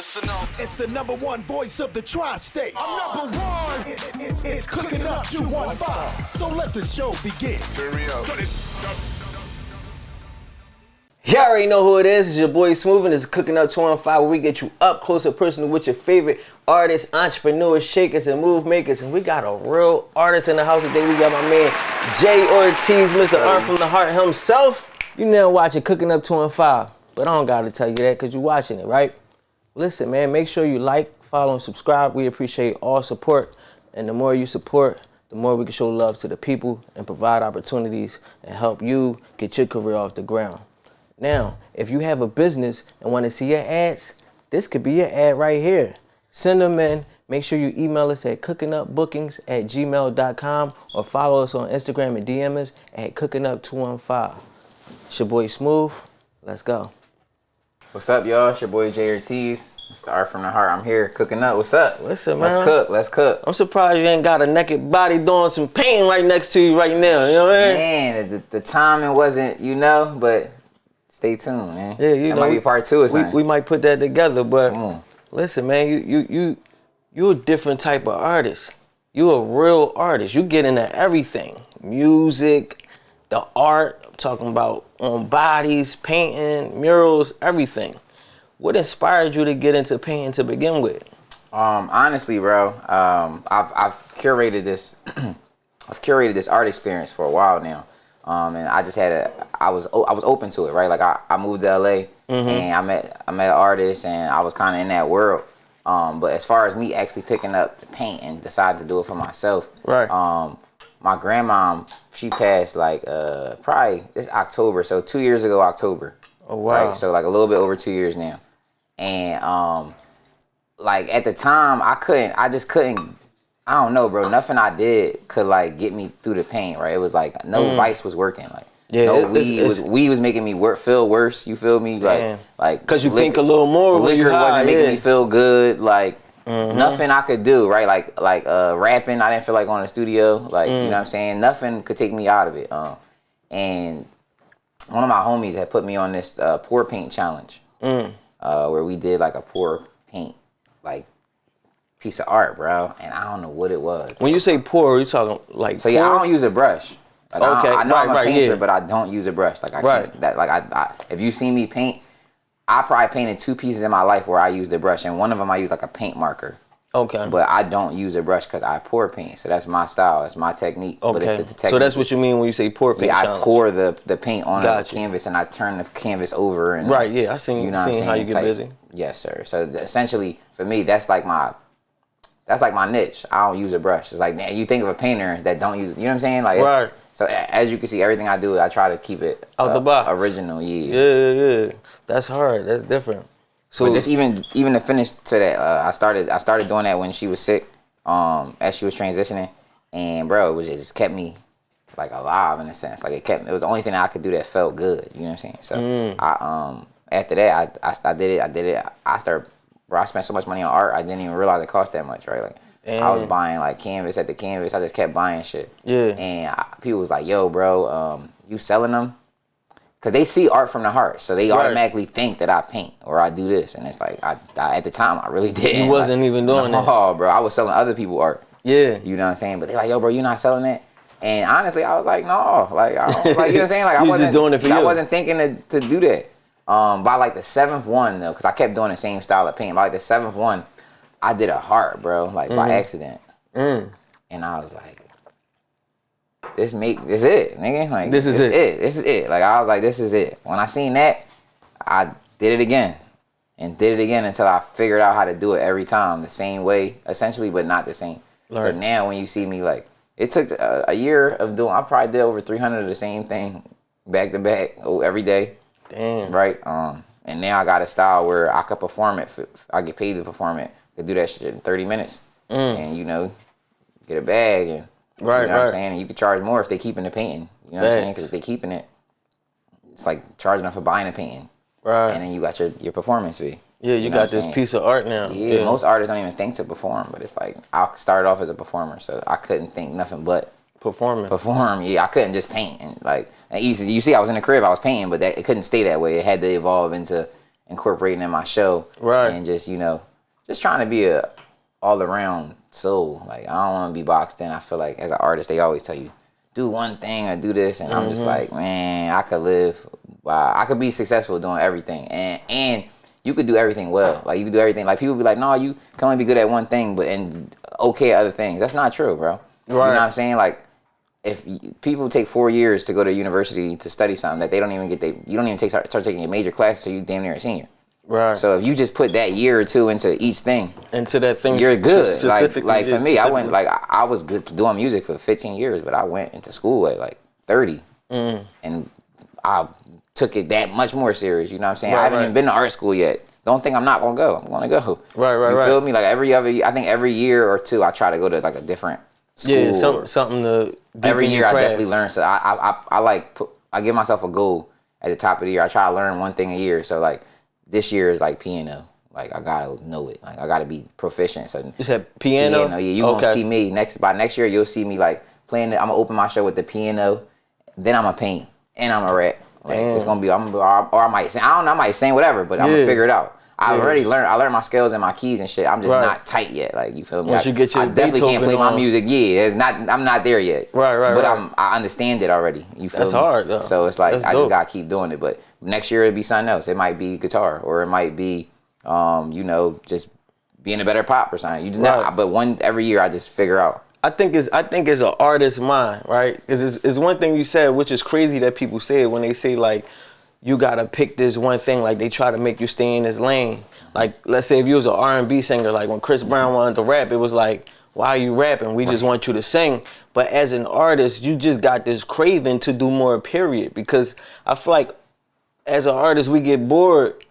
Listen up. It's the number one voice of the tri-state. I'm number one. It's Cooking Up 215. So let the show begin. Turn me up. You already know who it is. It's your boy Smooth, and it's Cooking Up 215, where we get you up close and personal with your favorite artists, entrepreneurs, shakers, and move makers. And we got a real artist in the house today. We got my man Jay Ortiz, Mr. Art from the Heart himself. You now watching Cooking Up 215, but I don't got to tell you that because you're watching it, right? Listen, man, make sure you like, follow, and subscribe. We appreciate all support, and the more you support, the more we can show love to the people and provide opportunities and help you get your career off the ground. Now, if you have a business and want to see your ads, this could be your ad right here. Send them in. Make sure you email us at cooknupbookings@gmail.com or follow us on Instagram and DM us at cookingup215. It's your boy Smooth. Let's go. What's up, y'all? It's your boy Jay Ortiz, Mr. Art from the Heart. I'm here cooking up. What's up? Listen, man. Let's cook. I'm surprised you ain't got a naked body doing some pain right next to you right now. You know what I mean? Man, the timing wasn't, but stay tuned, man. Yeah, that might be part two or something. We might put that together, but listen, man, you a different type of artist. You a real artist. You get into everything. Music, the art. I'm talking about on bodies, painting, murals, everything. What inspired you to get into painting to begin with? Honestly, bro, I've curated this. I've curated this art experience for a while now, and I just I was open to it, right? Like I moved to LA, and I met an artist, and I was kind of in that world. But as far as me actually picking up the paint and deciding to do it for myself, right? My grandma, she passed like probably this October, so 2 years ago October. Oh wow! Right, so like a little bit over 2 years now, and like at the time I just couldn't. I don't know, bro. Nothing I did could like get me through the pain, right? It was like no vice was working, like weed was making me feel worse. You feel me? Like because you think a little more. Liquor wasn't making me feel good. Like nothing I could do, right? Like rapping, I didn't feel like going to the studio. Like you know what I'm saying? Nothing could take me out of it. And one of my homies had put me on this pour paint challenge, where we did like a pour paint like piece of art, bro, and I don't know what it was. When you say pour, you talking like so? Yeah, I don't use a brush. Like, okay, I know I'm a painter, yeah. but I don't use a brush. Like I can't. That like I if you see me paint, I probably painted 2 pieces in my life where I used a brush, and one of them I use like a paint marker. Okay. But I don't use a brush because I pour paint, so that's my style, it's my technique. Okay. But it's the technique. So that's what you mean when you say pour paint? Yeah, I pour the paint on the canvas and I turn the canvas over and yeah, I seen how you get busy. Yes, sir. So essentially, for me, that's like my niche. I don't use a brush. It's like, man, you think of a painter that don't use, you know what I'm saying? Like, so as you can see, everything I do, I try to keep it out the box, original. Yeah. That's hard. That's different. So, but just even to finish to that, I started doing that when she was sick, as she was transitioning, and bro, it just kept me like alive in a sense. Like it was the only thing that I could do that felt good. You know what I'm saying? So after that, I did it. I spent so much money on art, I didn't even realize it cost that much, right? Like I was buying like canvas at the canvas. I just kept buying shit. Yeah. And people was like, "Yo, bro, you selling them?" Because they see art from the heart, so they automatically think that I paint or I do this, and it's like I at the time I really didn't. You wasn't even doing that. No, bro, I was selling other people art. Yeah. You know what I'm saying? But they like, "Yo, bro, you not selling that?" And honestly, I was like, "No, like I don't, like you know what I'm saying? Like I wasn't just doing it for you. I wasn't thinking to do that." By like the 7th one though, because I kept doing the same style of paint. By like the 7th one, I did a heart, bro, like by accident, and I was like, "This is it, nigga. Like this is it. This is it." Like I was like, "This is it." When I seen that, I did it again, and did it again until I figured out how to do it every time the same way, essentially, but not the same. Right. So now when you see me, like it took a year of doing. I probably did over 300 of the same thing, back to back, every day. Damn. Right. And now I got a style where I could perform it. I get paid to perform it. I could do that shit in 30 minutes, and get a bag, and you know what I'm saying. And you could charge more if they keeping the painting. You know what I'm saying? Because if they keeping it, it's like charging them for buying a painting. Right. And then you got your performance fee. Yeah, you got this piece of art now. Yeah, most artists don't even think to perform, but it's like I started off as a performer, so I couldn't think nothing but perform. Yeah, I couldn't just paint and you see I was in the crib, I was painting, but it couldn't stay that way. It had to evolve into incorporating in my show. Right. And just, just trying to be a all around soul. Like, I don't want to be boxed in. I feel like as an artist, they always tell you, do one thing or do this. And I'm just like, man, I could be successful doing everything. And you could do everything well. Like, you could do everything. Like, people be like, no, you can only be good at one thing, and okay at other things. That's not true, bro. Right. You know what I'm saying? Like, if people take 4 years to go to university to study something that they don't even you don't even start taking a major class so you damn near a senior. Right. So if you just put that year or two into each thing, you're good. Like for me, I went I was good doing music for 15 years, but I went into school at like 30, and I took it that much more serious. You know what I'm saying? I haven't even been to art school yet. Don't think I'm not gonna go. I'm gonna go. Right. You feel me? Like every year or two, I try to go to like a different school. Yeah, something to. Every year, I definitely learn. So I give myself a goal at the top of the year. I try to learn one thing a year. So like this year is like piano. Like, I gotta know it. Like, I gotta be proficient. So you said piano? Yeah, you gonna see me by next year. You'll see me like playing. I'm gonna open my show with the piano. Then I'm gonna paint and I'm gonna rap. Like, it's gonna be. or I might sing. I don't know. I might sing whatever, but I'm gonna figure it out. I already learned. I learned my scales and my keys and shit. I'm just not tight yet. Like, you feel me? Once you get your I definitely can't play my music. Yeah, it's not. I'm not there yet. Right. But I understand it already. You feel me? That's hard though. So it's like I just gotta keep doing it. But next year it'll be something else. It might be guitar, or it might be, just being a better pop or something. You just but every year I just figure out. I think it's an artist's mind, right? Because it's one thing you said, which is crazy that people say it when they say like, you gotta pick this one thing. Like, they try to make you stay in this lane. Like, let's say if you was an R&B singer, like when Chris Brown wanted to rap, it was like, why are you rapping? We just want you to sing. But as an artist, you just got this craving to do more, period. Because I feel like as an artist, we get bored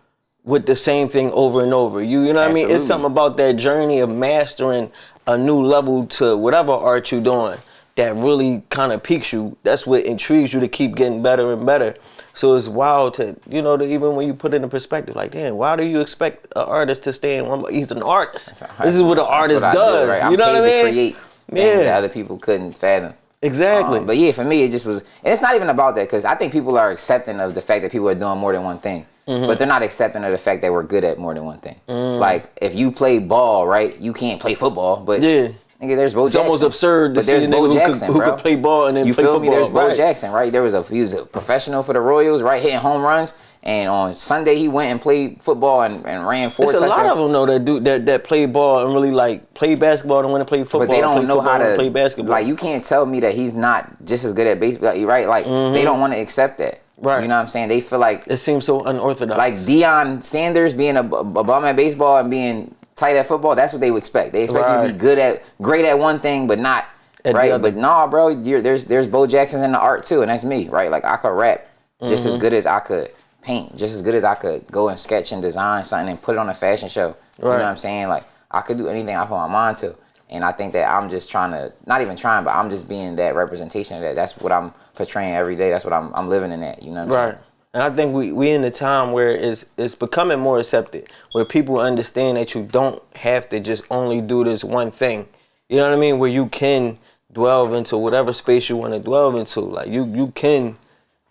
with the same thing over and over. You know what I mean? It's something about that journey of mastering a new level to whatever art you're doing that really kind of piques you. That's what intrigues you to keep getting better and better. So it's wild to even when you put it in perspective, like, damn, why do you expect an artist to stay in one? He's an artist. This is what an artist does. Do, right? You know what I mean? To create things that other people couldn't fathom. Exactly. But yeah, for me, it just was, and it's not even about that, because I think people are accepting of the fact that people are doing more than one thing. But they're not accepting of the fact that we're good at more than one thing. Like, if you play ball, right, you can't play football, but nigga, there's Bo Jackson. It's almost absurd to see a nigga who could play ball and then play football. You feel me? There's Bo Jackson, right? He was a professional for the Royals, right, hitting home runs. And on Sunday, he went and played football and ran 4 touchdowns. There's a lot of them, though, that play ball and really, like, play basketball and want to play football. But they don't know how to play basketball. Like, you can't tell me that he's not just as good at baseball, right? Like, they don't want to accept that. Right. You know what I'm saying? They feel like... It seems so unorthodox. Like Deion Sanders being a bum at baseball and being tight at football, that's what they would expect. They expect you to be great at one thing, but not... Right? But nah, bro, there's Bo Jacksons in the art, too, and that's me, right? Like, I could rap just as good as I could paint, just as good as I could go and sketch and design something and put it on a fashion show. You know what I'm saying? Like, I could do anything I put my mind to. And I think that I'm just trying to, not even trying, but I'm just being that representation of that. That's what I'm portraying every day. That's what I'm living in that. You know what I'm saying? And I think we in a time where it's becoming more accepted, where people understand that you don't have to just only do this one thing. You know what I mean? Where you can delve into whatever space you want to delve into. Like, you can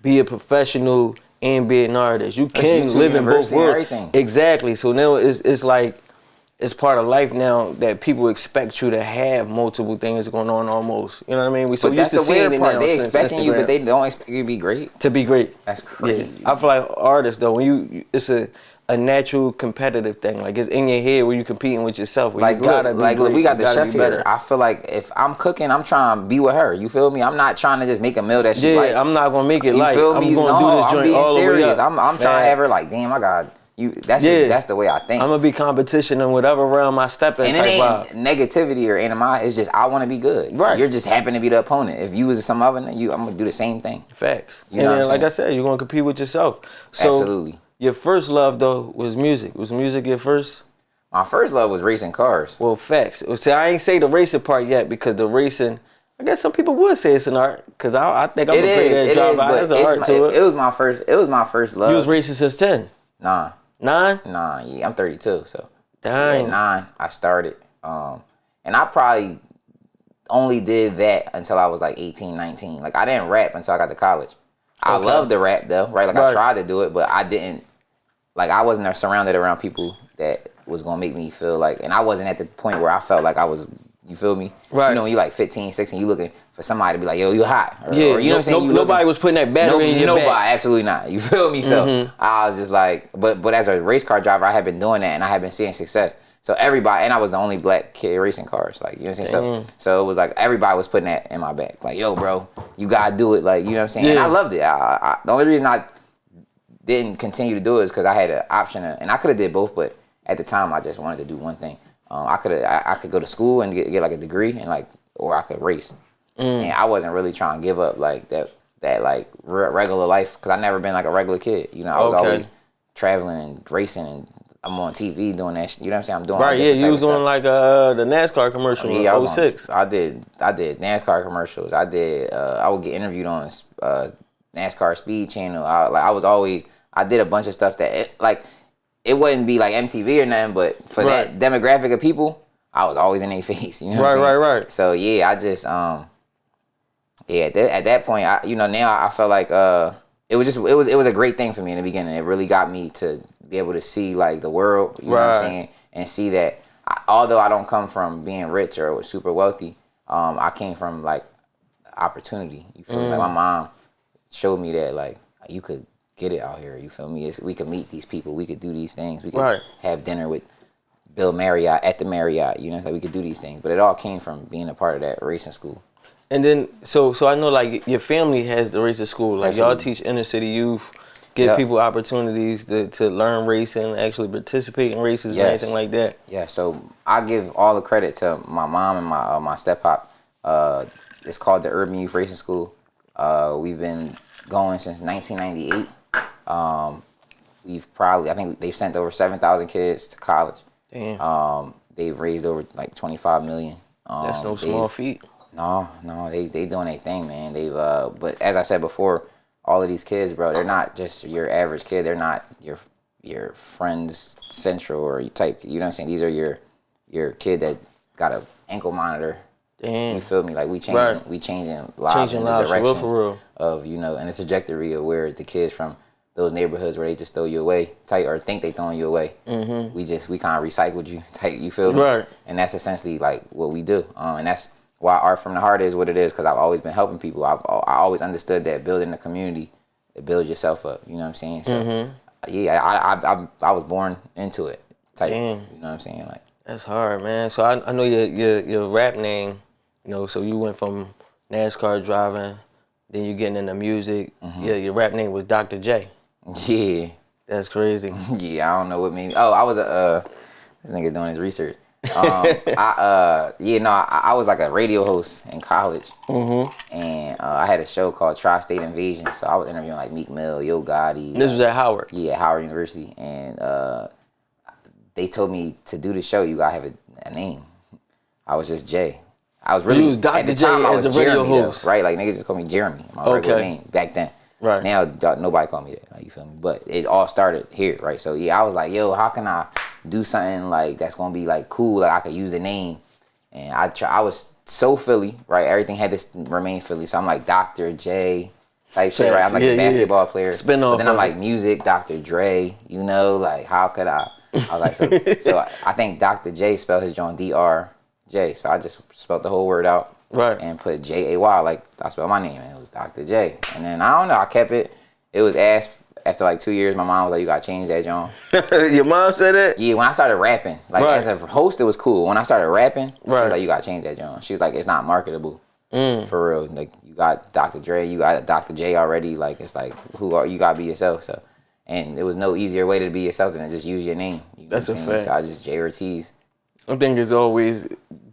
be a professional and be an artist. You can live in both worlds. Exactly. So now it's like, it's part of life now that people expect you to have multiple things going on almost. You know what I mean? But that's the weird part. They expecting you, but they don't expect you to be great. To be great. That's crazy. Yeah. I feel like artists, though, when it's a natural competitive thing. Like, it's in your head where you're competing with yourself. Where like, you gotta be great. We got the chef here. I feel like if I'm cooking, I'm trying to be with her. You feel me? I'm not trying to just make a meal that she like. I'm not going to make it like. You feel me? I'm going to do this joint being all serious. the way up. I'm trying to have her like, damn, I got you. That's the way I think. I'm going to be competition in whatever realm I step in. And it ain't negativity or animosity. It's just I want to be good. Right. You're just happen to be the opponent. If you was some other, I'm going to do the same thing. Facts. You know what I'm saying? Like I said, you're going to compete with yourself. So, absolutely. Your first love, though, was music. Was music your first? My first love was racing cars. Well, facts. See, I ain't say the racing part yet, because the racing, I guess some people would say it's an art, because I think I'm a great driver. There's an art to it. It was my first love. You was racing since 10? 9. 9? Nah, yeah, I'm 32, so. Dang. At 9, I started. And I probably only did that until I was like 18, 19. Like, I didn't rap until I got to college. I love to rap, though, right? Like, I tried to do it, but I didn't like I wasn't surrounded around people that was gonna make me feel like, and I wasn't at the point where I felt like I was. You feel me? Right. You know, when you like 15, 16, you looking for somebody to be like, yo, you hot. Or, Yeah. or, you know what I'm saying? Nobody was putting that battery in your Nobody, back. absolutely not. You feel me? So I was just like, but as a race car driver, I had been doing that and I had been seeing success. So everybody, and I was the only black kid racing cars. Like, you know what I'm saying? So it was like everybody was putting that in my back. Like, yo, bro, you gotta do it. Like, you know what I'm saying? Yeah. And I loved it. The only reason I didn't continue to do it is because I had an option, and I could have did both, but at the time I just wanted to do one thing. I could go to school and get like a degree and like, or I could race. And I wasn't really trying to give up like that like regular life, because I never been like a regular kid. You know, I was always traveling and racing, and I'm on TV doing that shit. You know what I'm saying? I'm doing Right, yeah, you was on like the NASCAR commercial in 06. I did NASCAR commercials. I would get interviewed on NASCAR Speed Channel. I did a bunch of stuff that it wouldn't be like MTV or nothing, but for that demographic of people, I was always in their face. You know what I'm saying? Right. So yeah, I just at that point, now I felt like it was a great thing for me in the beginning. It really got me to be able to see like the world, you know what I'm saying, and see that although I don't come from being rich or super wealthy, I came from like opportunity. You feel me? Like my mom showed me that like you could get it out here. You feel me? We could meet these people. We could do these things. We could have dinner with Bill Marriott at the Marriott. You know, so we could do these things. But it all came from being a part of that racing school. And then, so I know like your family has the racing school. Like y'all teach inner city youth, give people opportunities to learn racing, actually participate in races and anything like that. Yeah. So I give all the credit to my mom and my step pop. It's called the Urban Youth Racing School. We've been going since 1998. I think they've sent over 7,000 kids to college. Damn. They've raised over like 25 million. That's no small feat. No, they doing their thing, man. But as I said before, all of these kids, bro, they're not just your average kid. They're not your friend's central or type. You know what I'm saying? These are your kid that got a ankle monitor. Damn. You feel me? Like we changing lives in the directions for real. of and the trajectory of where the kids from those neighborhoods where they just throw you away, or think they throwing you away. Mm-hmm. We kind of recycled you, you feel me? Right. And that's essentially like what we do, and that's why Art from the Heart is what it is, because I've always been helping people. I always understood that building a community, it builds yourself up. You know what I'm saying? So I was born into it. Damn. You know what I'm saying? Like that's hard, man. So I know your rap name. You know, so you went from NASCAR driving, then you getting into music. Mm-hmm. Yeah, your rap name was Dr. J. Yeah. That's crazy. Yeah, I don't know what made me. Oh, I was this nigga doing his research. I was like a radio host in college, and I had a show called Tri-State Invasion. So I was interviewing like Meek Mill, Yo Gotti. This was at Howard. Yeah, Howard University, and they told me to do the show, you gotta have a name. I was just Jay. I was really, at the time, I was the radio host. Right? Like niggas just call me Jeremy, my regular name back then. Right. Now nobody call me that. Like, you feel me? But it all started here, right? So yeah, I was like, yo, how can I do something like that's gonna be like cool? Like I could use the name, and I was so Philly, right? Everything had to remain Philly. So I'm like Dr. J type shit, right? I'm like a basketball player. Spin off. But then I'm like music, Dr. Dre. You know, like how could I? I was like, so I think Dr. J spelled his joint D-R-J. So I just spelled the whole word out. Right. And put J-A-Y, like I spelled my name, and it was Dr. J. And then I don't know, I kept it. It was asked after like 2 years. My mom was like, "You gotta change that, John." Your mom said that? Yeah. When I started rapping, like as a host, it was cool. When I started rapping, she was like, "You gotta change that, John." She was like, "It's not marketable for real. Like you got Dr. Dre, you got Dr. J already. Like it's like you gotta be yourself." So, and there was no easier way to be yourself than to just use your name. You know That's a fact. So I just Jay Ortiz. I think it's always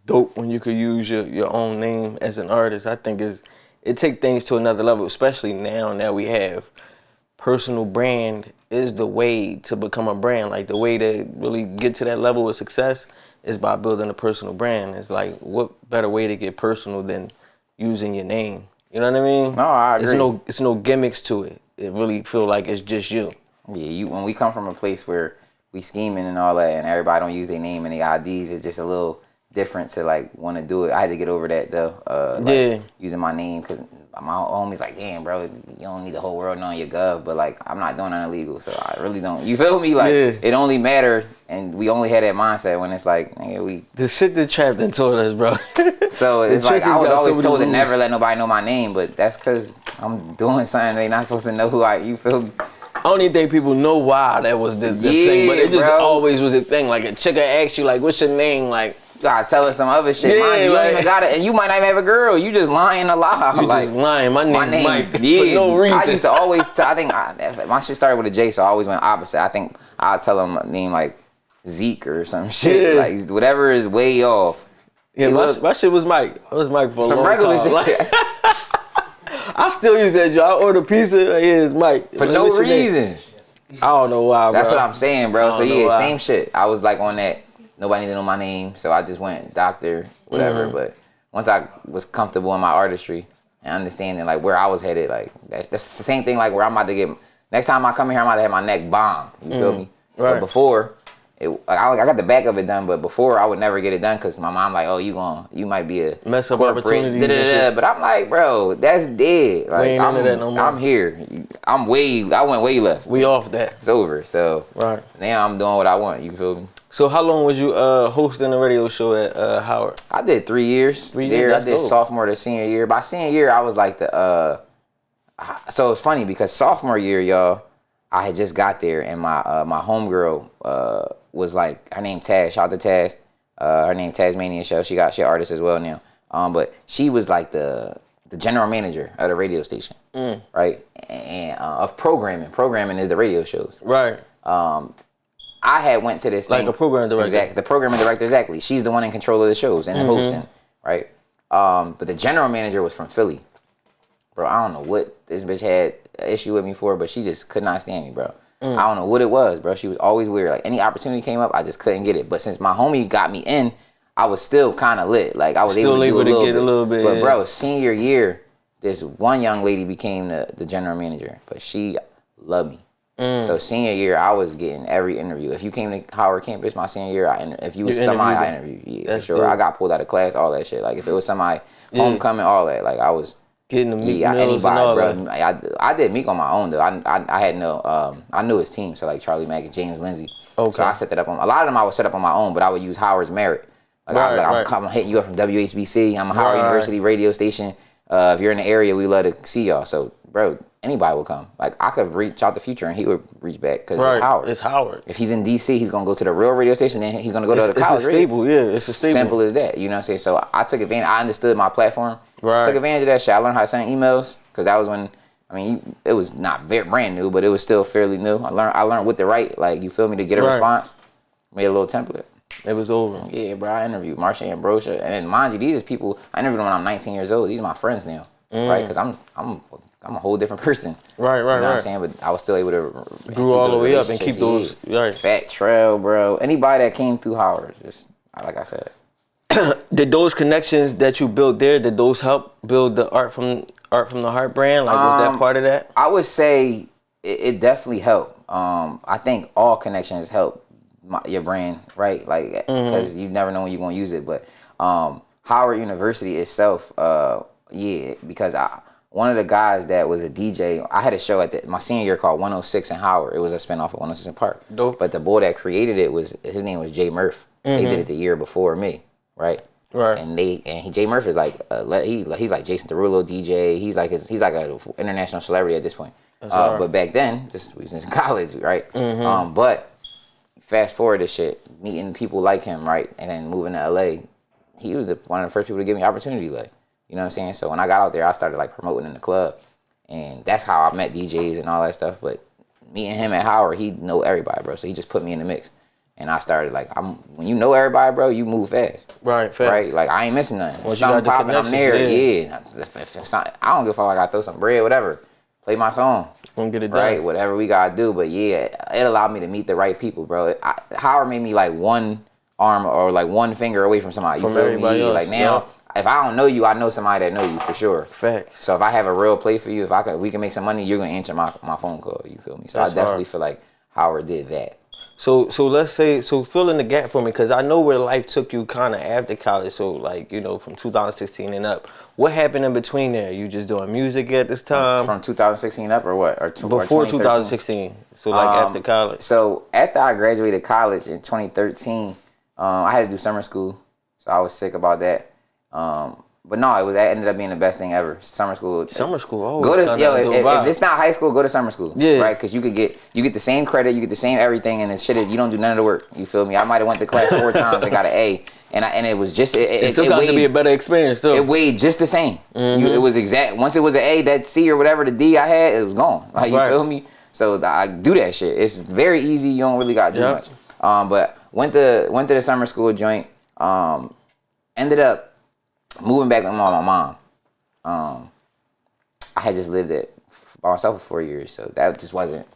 dope when you could use your own name as an artist. I think it take things to another level, especially now that we have personal brand is the way to become a brand. Like the way to really get to that level of success is by building a personal brand. It's like what better way to get personal than using your name? You know what I mean? No, I agree. It's no gimmicks to it. It really feel like it's just you. Yeah, when we come from a place where we scheming and all that, and everybody don't use their name and their IDs, it's just a little different to like want to do it. I had to get over that though. Using my name because my homies like, damn, bro, you don't need the whole world knowing your gov, but like I'm not doing nothing illegal, so I really don't. You feel me? Like it only mattered, and we only had that mindset when it's like, nigga, the shit that Trap done told us, bro. So it's like I was always told to never let nobody know my name, but that's because I'm doing something they not supposed to know who I. You feel me? I don't even think people know why that was the thing, but it just always was a thing. Like a chick would ask you, like, what's your name? Like, I tell her some other shit. Mind you, don't even got it, and you might not even have a girl. You just lying a lie. You like just lying. My name Mike. For no reason. I used to always. My shit started with a J, so I always went opposite. I think I'll tell them a name like Zeke or some shit. Like whatever is way off. Yeah, my shit was Mike. It was Mike for some a long regular time. shit. Like, I still use that, Joe. I order pizza. Here's Mike. For no reason. I don't know why, bro. That's what I'm saying, bro. So yeah, same shit. I was like on that. Nobody need to know my name, so I just went doctor, whatever. But once I was comfortable in my artistry and understanding like where I was headed, like that's the same thing. Like where I'm about to get. Next time I come here, I'm about to have my neck bombed. You feel me? Right. But before, I got the back of it done. But before, I would never get it done because my mom like, oh, you might be a mess up opportunity. But I'm like, bro, that's dead. Like I'm here. I went way left. We off that. It's over. So now I'm doing what I want. You feel me? So how long was you hosting a radio show at Howard? I did 3 years. 3 years. I did sophomore to senior year. By senior year, I was like the. So it's funny because sophomore year, y'all, I had just got there, and my homegirl was like, her name Taz. Shout out to Taz. Her name Tasmanian Show. She artist as well now. But she was like the general manager of the radio station, right? And of programming. Programming is the radio shows, right? I had went to this like thing. A program director. Exactly. The programming director, exactly. She's the one in control of the shows and the hosting, right? But the general manager was from Philly. Bro, I don't know what this bitch had an issue with me for, but she just could not stand me, bro. I don't know what it was, bro. She was always weird. Like, any opportunity came up, I just couldn't get it. But since my homie got me in, I was still kind of lit. Like, I was able to do a little bit. But, bro, senior year, this one young lady became the general manager. But she loved me. So senior year, I was getting every interview. If you came to Howard campus my senior year, if you was somebody, I interviewed you. Yeah, for sure. Dope. I got pulled out of class, all that shit. Like if it was somebody homecoming, all that. Like I was getting the meet anybody, bro. I did Meek on my own though. I had no. I knew his team, so like Charlie Mack and James Lindsay. Okay. So I set that up on. A lot of them I would set up on my own, but I would use Howard's merit. Like I'm hitting you up from WHBC. I'm a Howard University radio station. If you're in the area, we love to see y'all. So, bro, anybody will come. Like, I could reach out the future and he would reach back because it's Howard. It's Howard. If he's in D.C., he's going to go to the real radio station, then he's going to go to the college radio. It's a stable, It's a stable. Simple as that. You know what I'm saying? So, I took advantage. I understood my platform. Took advantage of that shit. I learned how to send emails because that was when, it was not very brand new, but it was still fairly new. I learned what to write, like, you feel me, to get a response. Made a little template. It was over. Yeah, bro, I interviewed Marsha Ambrosia. And then, mind you, these are people, I interviewed them when I'm 19 years old. These are my friends now. Right, because I'm a whole different person. Right. You know what I'm saying? But I was still able to grew all the way up and keep those. Right. Fat Trail, bro. Anybody that came through Howard, just like I said. Did those connections that you built there, did those help build the art from the Heart brand? Like, was that part of that? I would say it definitely helped. I think all connections help your brand, right? Like, because you never know when you're gonna use it. But Howard University itself. Yeah, because one of the guys that was a DJ, I had a show at my senior year called 106 in Howard. It was a spinoff of 106 in Park. Dope. But the boy that created it his name was Jay Murph. They did it the year before me, right? Right. And Jay Murph is like he's like Jason Derulo DJ. He's like a international celebrity at this point. But back then, we was in college, right? But fast forward this shit, meeting people like him, right, and then moving to LA, he was one of the first people to give me opportunity, like. You know what I'm saying? So when I got out there, I started like promoting in the club. And that's how I met DJs and all that stuff. But meeting him at Howard, he know everybody, bro. So he just put me in the mix. And I started like, when you know everybody, bro, you move fast. Right, fast. Right? Like I ain't missing nothing. If something popping, I'm there. Yeah. If I don't give a fuck, I gotta throw some bread, whatever. Play my song. Gonna get it done. Right, whatever we gotta do. But yeah, it allowed me to meet the right people, bro. Howard made me like one arm or like one finger away from somebody. You feel me? Like now, if I don't know you, I know somebody that know you for sure. Facts. So if I have a real play for you, we can make some money, you're gonna answer my phone call. You feel me? So I definitely feel like Howard did that. So let's say, fill in the gap for me, because I know where life took you kind of after college. So like, from 2016 and up, what happened in between there? You just doing music at this time? From 2016 up or what? Before 2016. So like after college. So after I graduated college in 2013, I had to do summer school. So I was sick about that. But no, that ended up being the best thing ever. Summer school. Summer school. Oh, go to if it's not high school, go to summer school. Yeah. Right, because you get the same credit, you get the same everything, and it's shit. You don't do none of the work. You feel me? I might have went to class 4 times and got an A, and it was just it sometimes weighed, to be a better experience too. It weighed just the same. Mm-hmm. It was exact. Once it was an A, that C or whatever the D I had, it was gone. Like you feel me? So I do that shit. It's very easy. You don't really got to do much. But went to the summer school joint. Ended up moving back with my mom. I had just lived it by myself for 4 years, so that just wasn't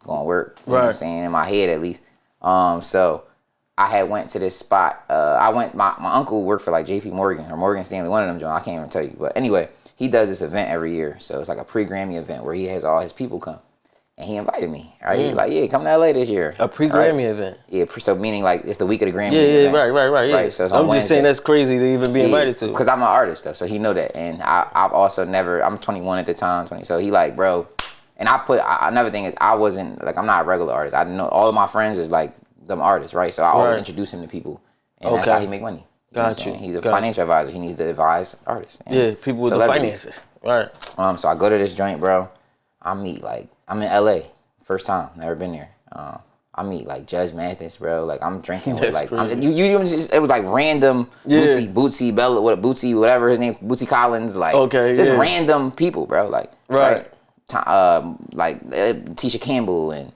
gonna work. You know what I'm saying? In my head at least. So I had went to this spot. My uncle worked for like JP Morgan or Morgan Stanley, one of them joints. I can't even tell you. But anyway, he does this event every year. So it's like a pre-Grammy event where he has all his people come. And he invited me, right? He was like, yeah, come to LA this year. A pre-Grammy event? Yeah, so meaning like it's the week of the Grammy events. Right. Yeah. So I'm just saying that's crazy to even be invited to. Because I'm an artist though, so he know that. And I've also I'm 21 at the time, 20. So he like, bro, and another thing is I wasn't, like, I'm not a regular artist. I know all of my friends is like them artists, right? So I always introduce him to people. And that's how he make money. Got you. He's a financial advisor. He needs to advise artists. People with the finances. Right. So I go to this joint, bro. I'm in LA. First time, never been there. I meet like Judge Mathis, bro. Like I'm drinking with like it was like random Bootsy Bella, whatever his name, Bootsy Collins, like random people, bro. Like like Tisha Campbell and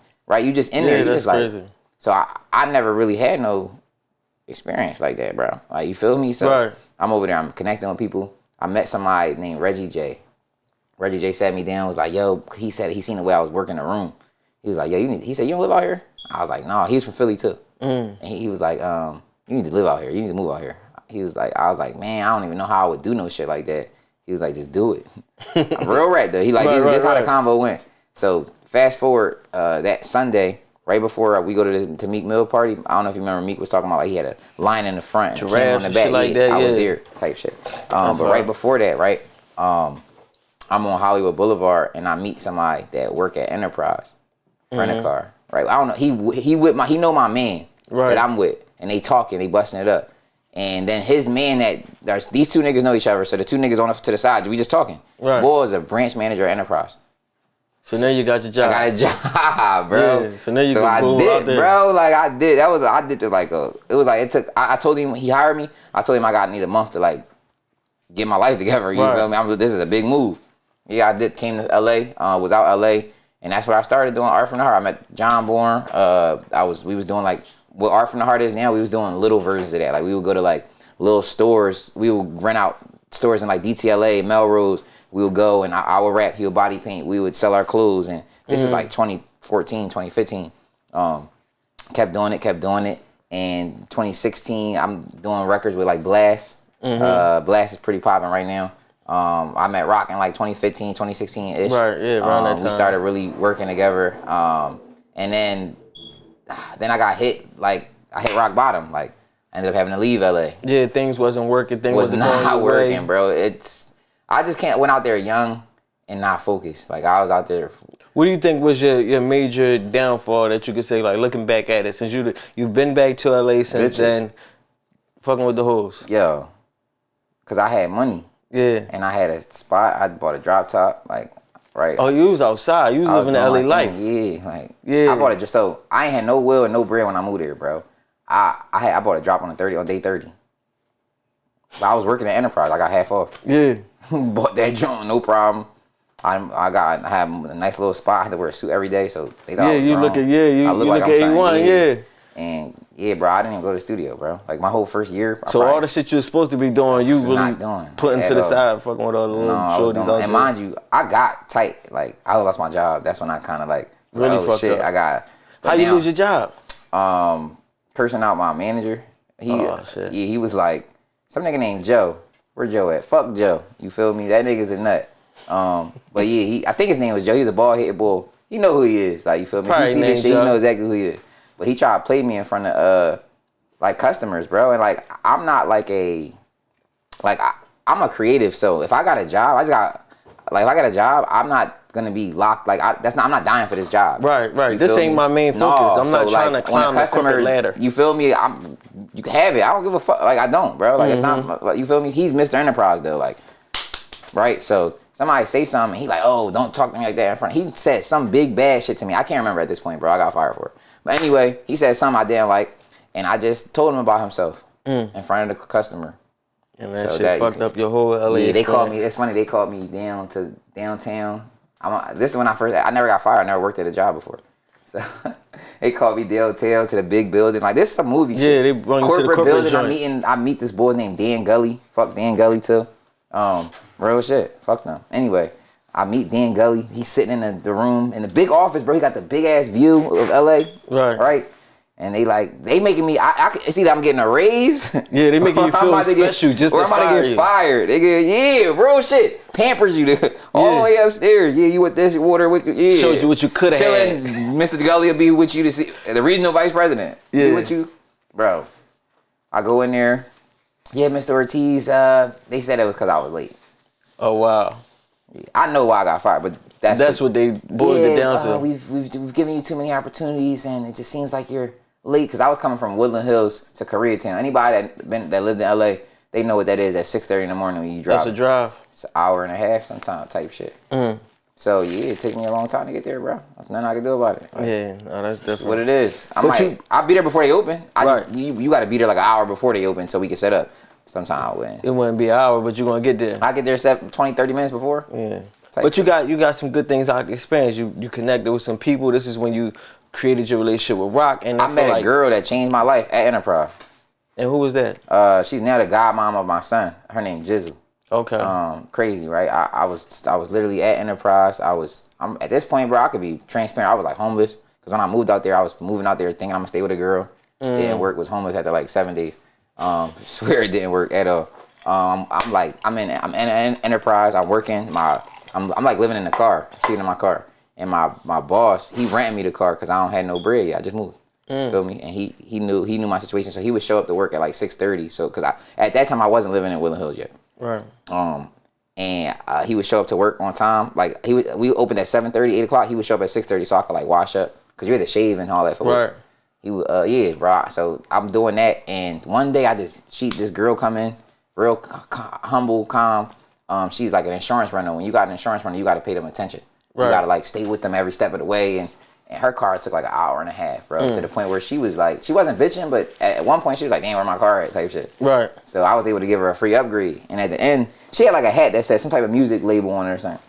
you just in there. You just like crazy. So I never really had no experience like that, bro. Like you feel me? So I'm over there. I'm connecting with people. I met somebody named Reggie J. Reggie J sat me down. Was like, yo, he said he seen the way I was working the room. He was like, yo, he said, you don't live out here? I was like, no, he's from Philly too. And he was like, you need to live out here. You need to move out here. I was like, man, I don't even know how I would do no shit like that. He was like, just do it. I'm real rap though. He like, this how the convo went. So fast forward that Sunday, right before we go to Meek Mill party. I don't know if you remember, Meek was talking about like he had a line in the front and a chain on the back. Like that, I was there type shit. But right before that, I'm on Hollywood Boulevard and I meet somebody that work at Enterprise. Rent a car, right? I don't know. He know my man that I'm with, and they talking, they busting it up, and then his man these two niggas know each other, so the two niggas on to the side, we just talking. Boy is a branch manager at Enterprise. So now you got your job. I got a job, bro. Yeah, so now you I did, bro. Like I did. I did it like it was like it took. I told him he hired me. I told him I need a month to like get my life together. You feel me? This is a big move. Yeah, I did. Came to LA. Was out LA. And that's what I started doing, Art from the Heart. I met John Bourne. We was doing like what Art from the Heart is now. We was doing little versions of that. Like we would go to like little stores. We would rent out stores in like DTLA, Melrose. We would go and I would rap. He would body paint. We would sell our clothes. And this is like 2014, 2015. Kept doing it. And 2016, I'm doing records with like Blast. Blast is pretty popping right now. I met Rock in like 2015, 2016-ish. Right, yeah, around that time. We started really working together. And then I got hit, like, I hit rock bottom. Like, I ended up having to leave LA. Yeah, things wasn't working. Things was not working, bro. I just went out there young and not focused. Like, I was out there. What do you think was your major downfall that you could say, like, looking back at it, since you've been back to LA since then, fucking with the hoes? Yo, because I had money. Yeah. And I had a spot. I bought a drop top, like, right. Oh, you was outside. You was living the LA life. Yeah. I bought it so I ain't had no will and no bread when I moved here, bro. I bought a drop on day 30. But I was working at Enterprise. I got half off. Yeah. Bought that joint, no problem. I had a nice little spot. I had to wear a suit every day, so they thought I was you grown. look like A1, yeah. And yeah, bro, I didn't even go to the studio, bro. Like my whole first year. So all the shit you were supposed to be doing, you really not doing, putting to the side, fucking with all the little shorties out there. And mind you, I got tight. Like I lost my job. That's when I kind of like, really fucked up. I got. How you lose your job? Cursing out my manager. He was like, some nigga named Joe. Where Joe at? Fuck Joe. You feel me? That nigga's a nut. But yeah, I think his name was Joe. He's a bald headed boy. You know who he is. Like you feel me? If you see this shit, you know exactly who he is. But he tried to play me in front of like customers, bro. And like I'm not like I'm a creative, so if I got a job, if I got a job, I'm not gonna be locked. Like I'm not dying for this job. Right. You This feel ain't me? my main focus. No, I'm not trying to climb the corporate ladder. You feel me? You can have it. I don't give a fuck. Like I don't, bro. Like it's not. Like, you feel me? He's Mr. Enterprise though. Like, right? So somebody say something, and he like, oh, don't talk to me like that in front. He said some big bad shit to me. I can't remember at this point, bro. I got fired for it. But anyway, he said something I didn't like, and I just told him about himself in front of the customer. And that shit fucked up your whole LA Yeah, they experience. called me. It's funny. They called me down to downtown. This is when I never got fired. I never worked at a job before. So they called me downtown to the big building. Like this is some movie shit. Yeah, they brought you to the corporate building. I meet this boy named Dan Gully. Fuck Dan Gully too. Real shit. Fuck them. Anyway, I meet Dan Gully. He's sitting in the room in the big office, bro. He got the big ass view of LA. Right. And they making me. It's either I'm getting a raise. Yeah, they making you feel special just to fire you. Or I'm about to get fired. They get real shit. Pampers you all the way upstairs. Yeah, you with this water with you. Shows you what you could have had. Mr. Gully will be with you to see the regional vice president. Yeah, be with you, bro. I go in there. Yeah, Mr. Ortiz. They said it was because I was late. Oh wow. Yeah, I know why I got fired, but that's what they boiled it down to. We've given you too many opportunities, and it just seems like you're late. Because I was coming from Woodland Hills to Koreatown. Anybody that lived in LA, they know what that is at 6:30 in the morning when you drive. That's a drive. It's an hour and a half sometimes type shit. So yeah, it took me a long time to get there, bro. There's nothing I can do about it. Like, no, that's different. What it is. I'll be there before they open. You got to be there like an hour before they open so we can set up. Sometime I win. It wouldn't be an hour, but you're gonna get there. I get there 20, 30 minutes before. Yeah. But you got some good things out of the experience. You connected with some people. This is when you created your relationship with Rock. And I met a girl that changed my life at Enterprise. And who was that? She's now the godmom of my son. Her name Jizzle. Okay. Crazy, right? I was literally at Enterprise. I'm at this point, bro. I could be transparent. I was like homeless because when I moved out there, I was moving out there thinking I'm gonna stay with a girl. Didn't work. Was homeless after like 7 days. Swear it didn't work at all. I'm in Enterprise. I'm working. I'm like living in the car, sitting in my car. And my boss, he rented me the car because I don't have no bread yet. I just moved. Feel me? And he knew my situation, so he would show up to work at like 6:30. So because at that time I wasn't living in Woodland Hills yet. Right. And he would show up to work on time. Like we opened at 7:30, 8 o'clock. He would show up at 6:30 so I could like wash up because you had to shave and all that for work. Right. He would, yeah, bro. So I'm doing that, and one day this girl come in, real humble, calm. She's like an insurance runner. When you got an insurance runner, you got to pay them attention. Right. You got to like stay with them every step of the way, and her car took like an hour and a half, bro, to the point where she was like, she wasn't bitching, but at one point she was like, damn, where my car at, type shit. Right. So I was able to give her a free upgrade, and at the end, she had like a hat that said some type of music label on it or something.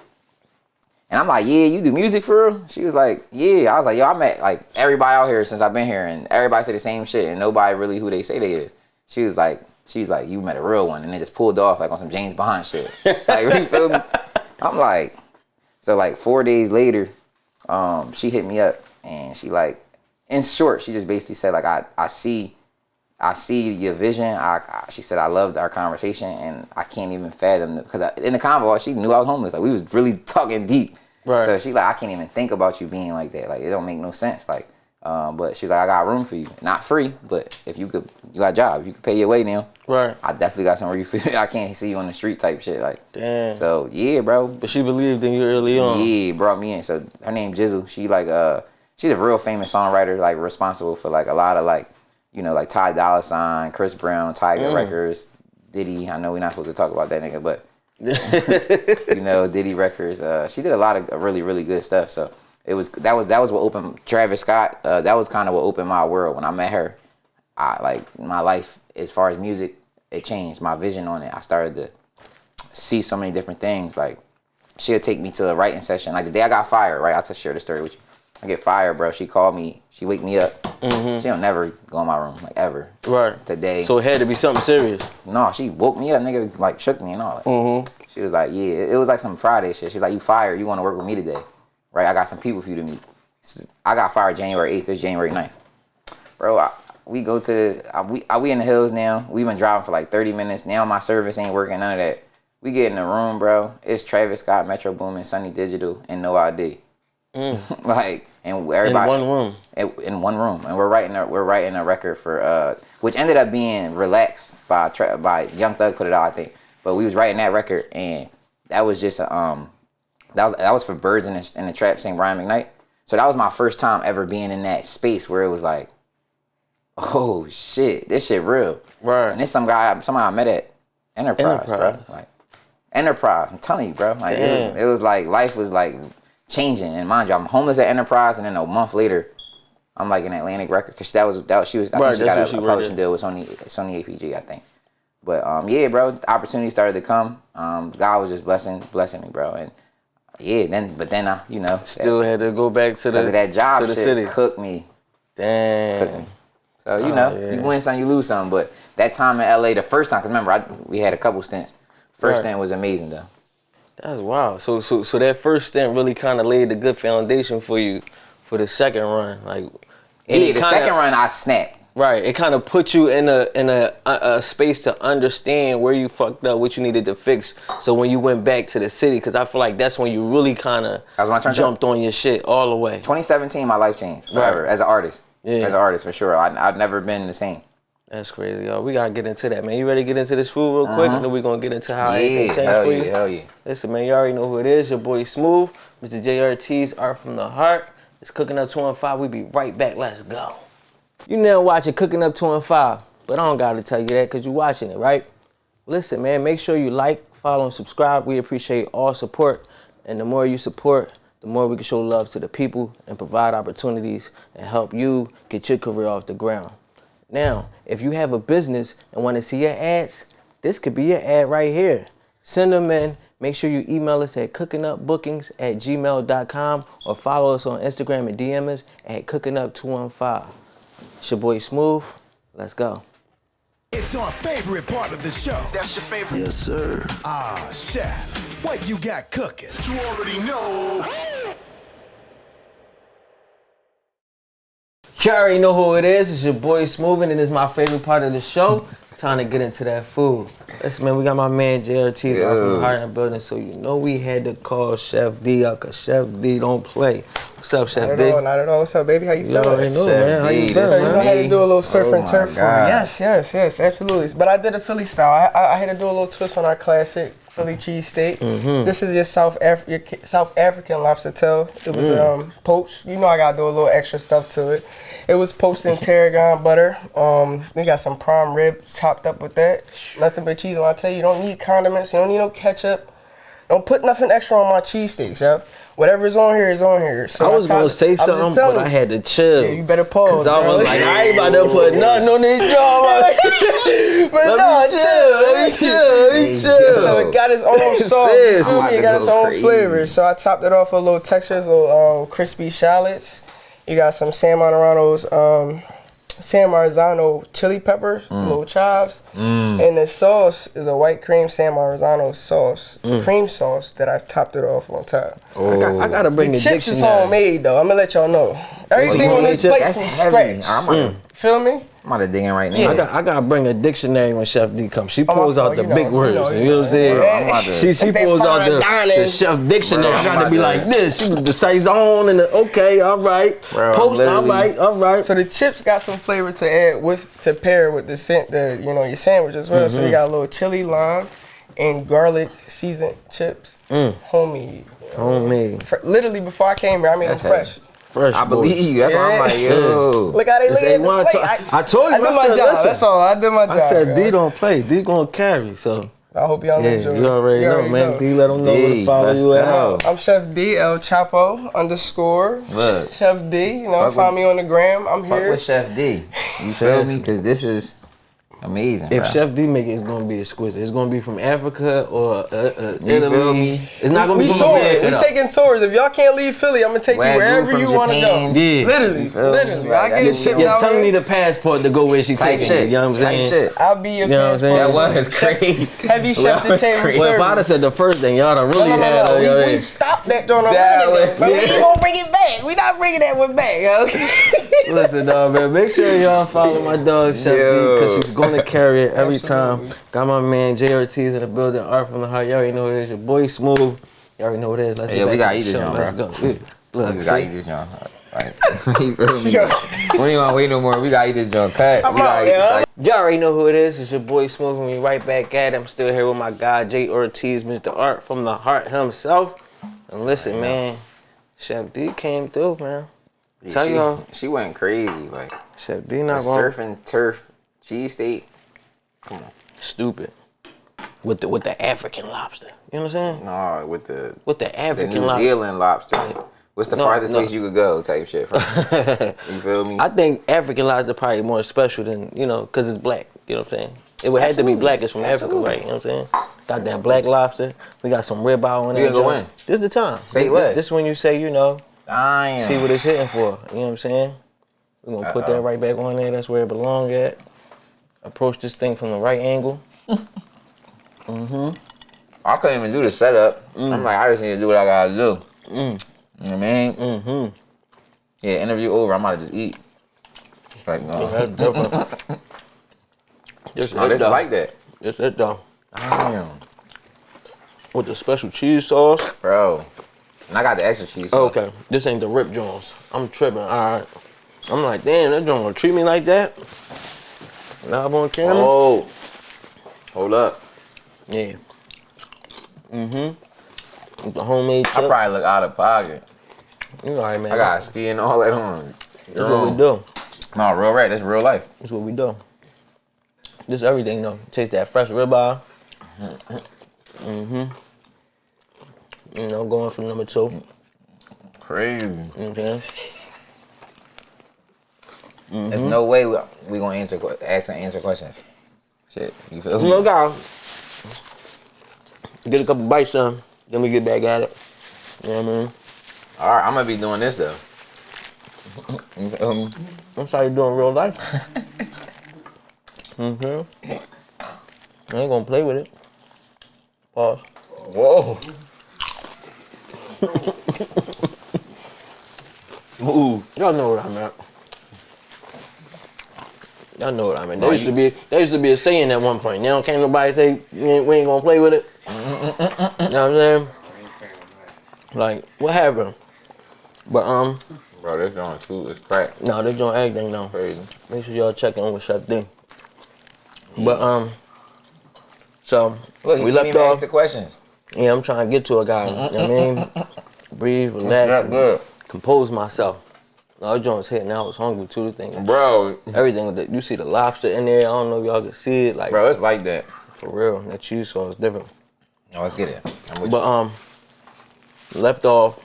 And I'm like, yeah, you do music for real? She was like, yeah. I was like, yo, I met like everybody out here since I've been here, and everybody say the same shit, and nobody really who they say they is. She's like, you met a real one, and then just pulled off like on some James Bond shit. Like, you feel me? I'm like, so like 4 days later, she hit me up, and she like, in short, she just basically said like, I see your vision. She said, I loved our conversation, and I can't even fathom because in the convo, she knew I was homeless. Like we was really talking deep. Right. So she like, I can't even think about you being like that. Like it don't make no sense. Like, but she's like, I got room for you, not free, but if you got a job, you could pay your way now. Right. I definitely got somewhere you feel. I can't see you on the street type shit. Like, damn. So yeah, bro. But she believed in you early on. Yeah, brought me in. So her name Jizzle. She like she's a real famous songwriter. Like responsible for like a lot of like, you know, like Ty Dolla $ign, Chris Brown, Tiger Records, Diddy. I know we're not supposed to talk about that nigga, but you know, Diddy Records. She did a lot of really, really good stuff. So that was what opened Travis Scott. That was kind of what opened my world when I met her. My life as far as music, it changed. My vision on it. I started to see so many different things. Like she'll take me to a writing session. Like the day I got fired, right? I'll just share the story with you. I get fired, bro. She called me. She wake me up. She don't never go in my room, like ever. Right. Today. So it had to be something serious. No, she woke me up. Nigga, like shook me and all that. She was like, yeah, it was like some Friday shit. She's like, you fired. You want to work with me today, right? I got some people for you to meet. I got fired January 8th. It's January 9th. Bro, we go to, we in the hills now. We've been driving for like 30 minutes. Now my service ain't working, none of that. We get in the room, bro. It's Travis Scott, Metro Boomin, Sunny Digital, and No ID. Like, and everybody in one room. In one room, and we're writing a record for which ended up being Relaxed by Young Thug put it out, I think. But we was writing that record, and that was just that was for Birds in the Trap, St. Brian McKnight. So that was my first time ever being in that space where it was like, oh shit, this shit real. Right. And this somebody I met at Enterprise, bro. Like Enterprise, I'm telling you, bro. Like it was like life was like changing. And mind you, I'm homeless at Enterprise, and then a month later, I'm like in Atlantic Records, because she was I think she got a publishing deal with Sony APG, I think. But yeah, bro, the opportunity started to come. God was just blessing me, bro. And yeah, then you know, still had to go back to that job to the shit city. Cooked me. Damn. Cooked me. So you know, you win some, you lose some. But that time in LA, the first time, because remember we had a couple stints. First stint was amazing though. That's wild. So that first stint really kind of laid the good foundation for you for the second run, like. Yeah, the second run I snapped. Right, it kind of put you in a space to understand where you fucked up, what you needed to fix. So when you went back to the city, because I feel like that's when you really kind of jumped on your shit all the way. 2017, my life changed forever as an artist. Yeah. As an artist, for sure. I've never been the same. That's crazy, y'all. We gotta get into that, man. You ready to get into this food real quick? And then we're gonna get into how everything changed for you. Hell yeah. Listen, man, you already know who it is. Your boy Smooth, Mr. Jay Ortiz, Art from the Heart. It's Cooking Up 215. We be right back. Let's go. You now watching Cooking Up 215, but I don't gotta tell you that because you're watching it, right? Listen, man, make sure you like, follow, and subscribe. We appreciate all support, and the more you support, the more we can show love to the people and provide opportunities and help you get your career off the ground. Now, if you have a business and want to see your ads, this could be your ad right here. Send them in. Make sure you email us at cookingupbookings@gmail.com or follow us on Instagram and DM us at cookingup215. It's your boy Smooth. Let's go. It's our favorite part of the show. That's your favorite? Yes, sir. Ah, chef, what you got cooking? You already know. You already know who it is. It's your boy Smooth, and it's my favorite part of the show. Time to get into that food. Listen, man, we got my man Jay Ortiz out from the Heart in the building, so you know we had to call Chef D up, because Chef D don't play. What's up, Chef D? Not at all. What's up, baby? How you feeling? You already know, man. How you feeling, You know how to do a little surf and turf for me. God. Yes, absolutely. But I did a Philly style. I had to do a little twist on our classic Philly cheesesteak. This is your South African lobster tail. It was poached. You know I gotta do a little extra stuff to it. It was poached in tarragon butter. We got some prime rib chopped up with that. Nothing but cheese. And I tell you, you don't need condiments. You don't need no ketchup. Don't put nothing extra on my cheesesteaks, yo. Whatever's on here is on here. So I was gonna say something, but I had to chill. Yeah, you better pause. Cause I was like, I ain't about to put nothing on this job. But Let me chill. So it got its own sauce. You feel me? It got its own flavor. So I topped it off with a little textures, little crispy shallots. You got some San Marzano chili peppers, little chives, and the sauce is a white cream San Marzano sauce, cream sauce that I topped it off on top. I gotta bring the chips dictionary. is homemade though. I'm gonna let y'all know. Everything on this plate from scratch. Feel me? I'm about to dig in right now. I gotta bring a dictionary when Chef D comes. She pulls out the big words. You know what I'm saying? She pulls out the Chef dictionary. I gotta be like this. She was the saison and the okay, all right. Post, all right. So the chips got some flavor to add to pair with the your sandwich as well. So you got a little chili, lime, and garlic seasoned chips. Homemade. Literally before I came here, I made them fresh. I believe you. That's why I'm like, yo. Look how they look at the plate. I told you. I did my job. That's all. I did my job. I said D don't play. D gonna carry. So I hope y'all enjoy it. You already know, man. D, let them know where to follow you at. I'm Chef D, El Chapo _ Look. Chef D. Find me on the gram. I'm Fuck here. with Chef D. You feel me? Because this is amazing, If bro. Chef D make it, it's gonna be exquisite. It's gonna be from Africa or You Italy. feel me? It's not gonna be We from touring. America. We taking tours. If y'all can't leave Philly, I'm gonna take you Wagyu wherever from you want to go. Japan. Yeah. Literally. I get shipped Yeah, out tell me here. need a passport to go where she Type taking shit. you. You know what I'm saying? Type shit. I'll be your You know what I'm saying? passport. That was crazy. Have you chef the was table crazy. Well, if I'd have service? said the first thing, y'all done really had No. We stopped that during a That minute ago. was- But we ain't gonna bring it back. We not bringing that one back, okay? Listen, dog, man. Make sure y'all follow my dog Chef D, because she's gonna carry it every time. Got my man Jay Ortiz in the building, Art from the Heart. Y'all already know who it is. Your boy Smooth. Y'all already know what it is. Let's get back we gotta to eat the this show. joint, Let's bro. go. Yeah. Look, We just gotta eat this joint. Like, you feel me? We ain't gonna wait no more. We gotta eat this joint. Cut. I'm out, yeah. y'all already know who it is. It's your boy Smooth, and we right back at it. I'm still here with my guy Jay Ortiz, Mr. Art from the heart himself. And listen, man, Chef D came through, man. Tell y'all, she went crazy. Like Chef D not wrong. surf and turf cheesesteak. Come on. Stupid. With the African lobster. You know what I'm saying? No, with the the African New lobster. Zealand lobster. What's the farthest place you could go type shit from? You feel me? I think African lobster probably more special than, because it's black. You know what I'm saying? It would have to be black. It's from Africa, right? You know what I'm saying? Got that black lobster. We got some ribeye on it. You gonna go in? This is the time. Say less. This is when you say, Damn. see what it's hitting for. You know what I'm saying? We're going to put that right back on there. That's where it belongs at. Approach this thing from the right angle. I couldn't even do the setup. I'm like, I just need to do what I gotta do. You know what I mean? Yeah, interview over. I'm about to just eat. It's like, no. That's different. This like that. Just it though. Damn. With the special cheese sauce. Bro. And I got the extra cheese. Okay, this ain't the Rip Jones. I'm tripping. All right. I'm like, damn, that joint gonna treat me like that? Now I'm on camera. Oh. Hold up. Yeah. With the homemade chip. I probably look out of pocket. You all right, man. I got ski and all that on. That's what we do. No, real right. That's real life. That's what we do. This everything though. Taste that fresh ribeye. Going for number 2. Crazy. You know what I'm saying? There's no way we gonna answer questions. Shit, you feel me? Look out. Get a couple bites on, then we get back at it. You know what I mean? All right, I'm gonna be doing this though. You feel me? That's how you doing real life. I ain't gonna play with it. Pause. Whoa. Smooth. Y'all know what I meant. Y'all know what I mean. There used to be a saying at one point. Can't nobody say we ain't gonna play with it. You know what I'm saying? Like, what happened? But Bro, this joint too is crack. no, this joint everything though. Crazy. Make sure y'all check in with Chef D. But so Look, we left ask off. the questions. Yeah, I'm trying to get to a guy. You know what I mean? Breathe, relax, That's and good. compose myself. No, that joint's hitting. I was hungry too. This thing, Bro, everything. You see the lobster in there. I don't know if y'all can see it. Like, bro, it's like that. for real, that cheese sauce is different. No, let's get it. I'm with But left off.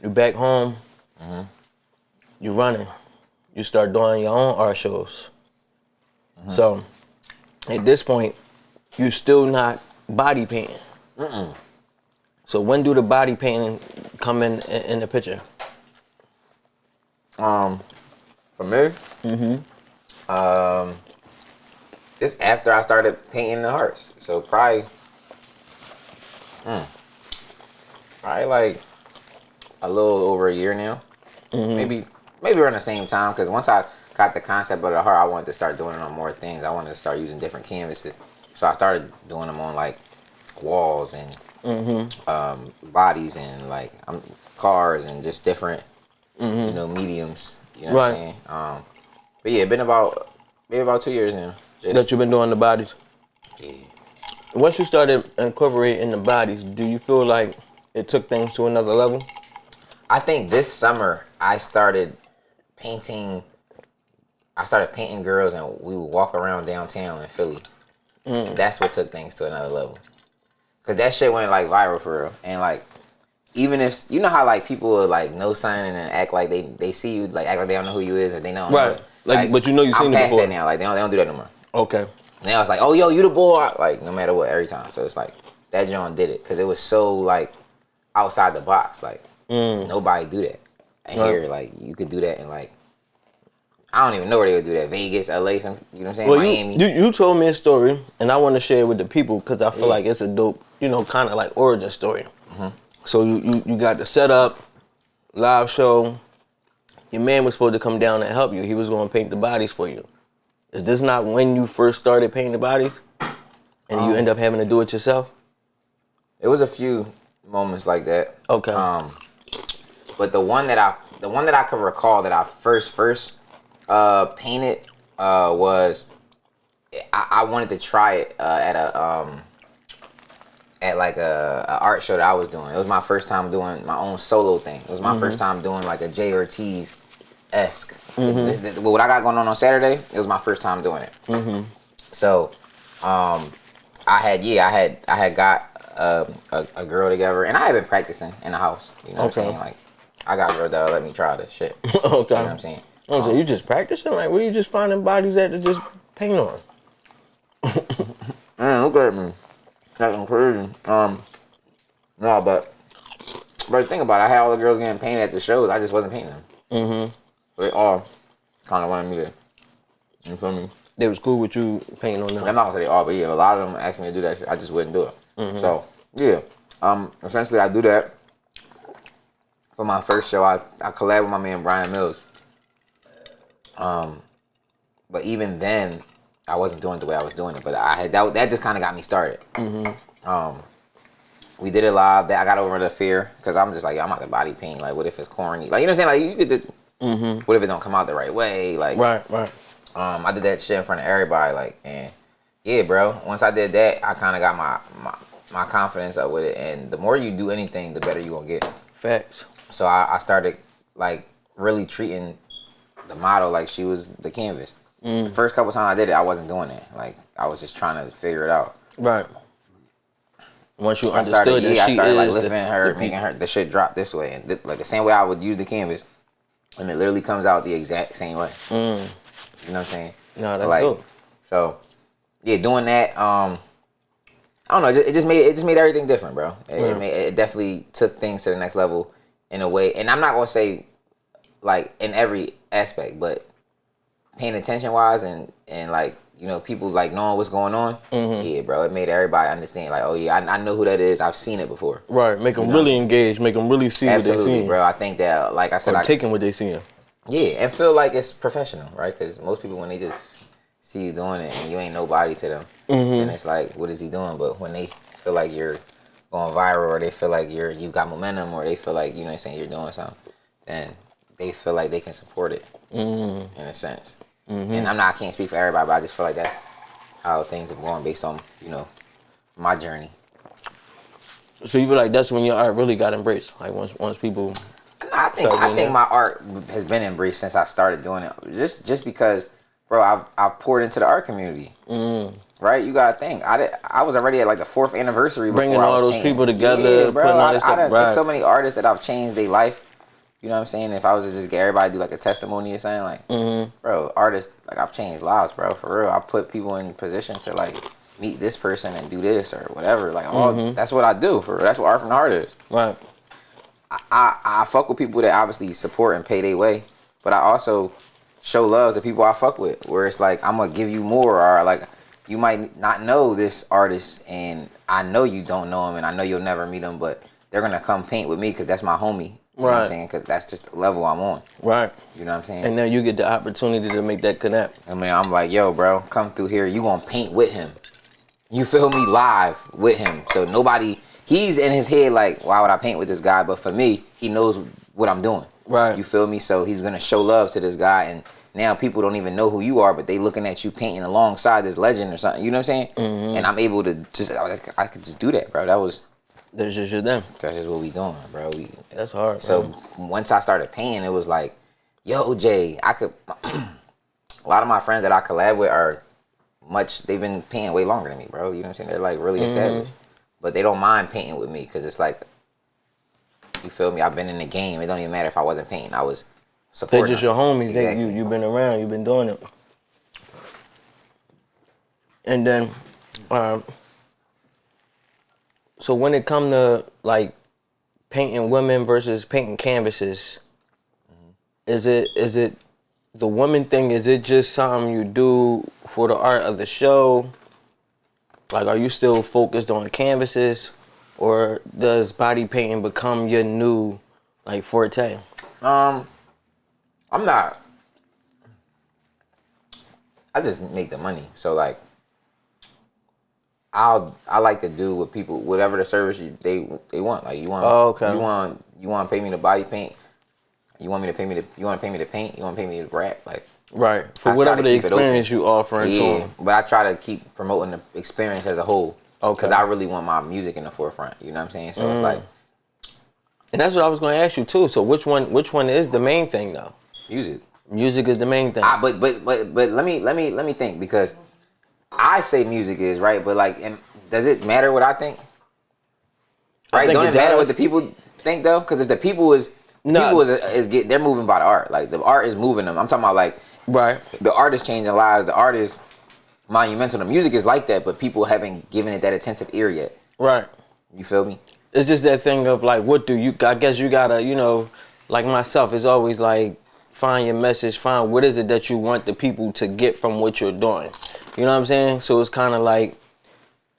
You back home. You running. You start doing your own art shows. So at this point, you still not body painting. So when do the body painting come in the picture? For me, it's after I started painting the hearts. So probably like a little over a year now. Maybe around the same time. Because once I got the concept of the heart, I wanted to start doing it on more things. I wanted to start using different canvases. So I started doing them on like walls and bodies and like cars and just different mediums. You know what I'm saying? But yeah, been about 2 years now. That you've been doing the bodies. Yeah. Once you started incorporating the bodies, do you feel like it took things to another level? I think this summer I started painting girls and we would walk around downtown in Philly. That's what took things to another level. Cause that shit went like viral for real. And like, even if, you know how like people would like know something and then act like they see you, like act like they don't know who you is or they don't know it. Like, but you know you've seen it I'm past before. that now. Like they don't do that no more. Okay. Now it's like, oh yo, you the boy. Like no matter what, every time. So it's like that John did it because it was so like outside the box. Like nobody do that. And here, like you could do that in like, I don't even know where they would do that. Vegas, LA, some, you know what I'm saying? Well, Miami. you told me a story, and I want to share it with the people because I feel like it's a dope, kind of like origin story. So you got the setup, live show. Your man was supposed to come down and help you. He was going to paint the bodies for you. Is this not when you first started painting the bodies, and you end up having to do it yourself? It was a few moments like that. Okay. But the one that I could recall that I first painted was I wanted to try it at like a art show that I was doing. It was my first time doing my own solo thing. It was my first time doing like a Jay Ortiz esque. What I got going on Saturday, it was my first time doing it. So, I had got a girl together, and I had been practicing in the house. You know what I'm saying? Like, I got a girl that let me try this shit. Okay. You know what I'm saying? So you just practicing? Like, where you just finding bodies at to just paint on? Man, look at me. That's crazy. No, but the thing about it, I had all the girls getting painted at the shows. I just wasn't painting them. They all kind of wanted me to. You feel me? They was cool with you painting on them. I'm not gonna say they all, but yeah, a lot of them asked me to do that shit. I just wouldn't do it. So yeah, essentially I do that for my first show. I collab with my man Brian Mills. But even then, I wasn't doing it the way I was doing it. But that just kind of got me started. We did it live. I got over the fear because I'm just like, I'm not the body paint. Like, what if it's corny? Like, you know what I'm saying? Like, you could. What if it don't come out the right way? Like, right. I did that shit in front of everybody. Like, and yeah, bro. Once I did that, I kind of got my confidence up with it. And the more you do anything, the better you gonna get. Facts. So I started like really treating the model like she was the canvas. The first couple times I did it, I wasn't doing it. Like, I was just trying to figure it out. Right. Once you understood that I started like is lifting her, making her the shit drop this way, and like the same way I would use the canvas, and it literally comes out the exact same way. You know what I'm saying? No, that's like, dope. So yeah, doing that, I don't know, it just made everything different, bro. It definitely took things to the next level in a way, and I'm not gonna say like in every aspect, but paying attention wise and like, you know, people like knowing what's going on. Yeah, bro, it made everybody understand. Like, oh yeah, I know who that is. I've seen it before. Right, make them really engage, make them really see what they see. Bro. I think that, like I said, taking what they see. Yeah, and feel like it's professional, right? Because most people, when they just see you doing it and you ain't nobody to them, then it's like, what is he doing? But when they feel like you're going viral, or they feel like you got momentum, or they feel like, you know what I'm saying, you're doing something, then they feel like they can support it in a sense. And I can't speak for everybody, but I just feel like that's how things have gone based on, you know, my journey. So you feel like that's when your art really got embraced? Like once people... I think my art has been embraced since I started doing it. Just because, bro, I've poured into the art community. Right? You gotta think. I was already at like the 4th anniversary before bringing I was all those painting. people together, yeah, bro. putting all this stuff. There's so many artists that I've changed their life. You know what I'm saying? If I was to just get everybody to do like a testimony or something, like, bro, artists, like, I've changed lives, bro, for real. I put people in positions to like meet this person and do this or whatever. Like, that's what I do. For real. That's what Art from the Heart is. Right. I fuck with people that obviously support and pay their way, but I also show love to people I fuck with, where it's like, I'm gonna give you more, or like, you might not know this artist and I know you don't know him and I know you'll never meet him, but they're gonna come paint with me because that's my homie. You know what I'm saying? Because that's just the level I'm on. Right. You know what I'm saying? And now you get the opportunity to make that connect. I mean, I'm like, yo, bro, come through here. You gonna paint with him. You feel me? Live with him. So nobody, he's in his head like, why would I paint with this guy? But for me, he knows what I'm doing. Right. You feel me? So he's gonna show love to this guy, and now people don't even know who you are, but they looking at you painting alongside this legend or something. You know what I'm saying? And I'm able to just, I could just do that, bro. That's just your them. That's just what we doing, bro. That's hard. So bro. Once I started painting, it was like, yo, Jay, I could. A lot of my friends that I collab with they've been painting way longer than me, bro. You know what I'm saying? They're like really established, but they don't mind painting with me because it's like, you feel me? I've been in the game. It don't even matter if I wasn't painting. I was supporting. They're just your homies. Exactly. You've been around. You've been doing it. And then, so when it come to like painting women versus painting canvases, is it the woman thing? Is it just something you do for the art of the show? Like, are you still focused on canvases, or does body painting become your new like forte? I'm not. I just make the money. So like, I like to do with people whatever the service they want. Like, you want you want to pay me to body paint. You want me to pay me to? You want to pay me to paint? You want to pay me to rap? Like, right, for I whatever try to the keep it open. experience you offering to Yeah, them. but I try to keep promoting the experience as a whole. Okay. Because I really want my music in the forefront. You know what I'm saying? So it's like And that's what I was going to ask you too. So which one is the main thing though? music. Music is the main thing. But let me think, because I say music is right, but like, does it matter what I think? Right? Don't it matter what the people think though? Because if the people is they're moving by the art. Like the art is moving them. I'm talking about like right. the art is changing lives. The art is monumental. The music is like that, but people haven't given it that attentive ear yet. Right. You feel me? It's just that thing of like, what do you? I guess you gotta, you know, like myself, it's always like find your message, find what is it that you want the people to get from what you're doing. You know what I'm saying? So it's kind of like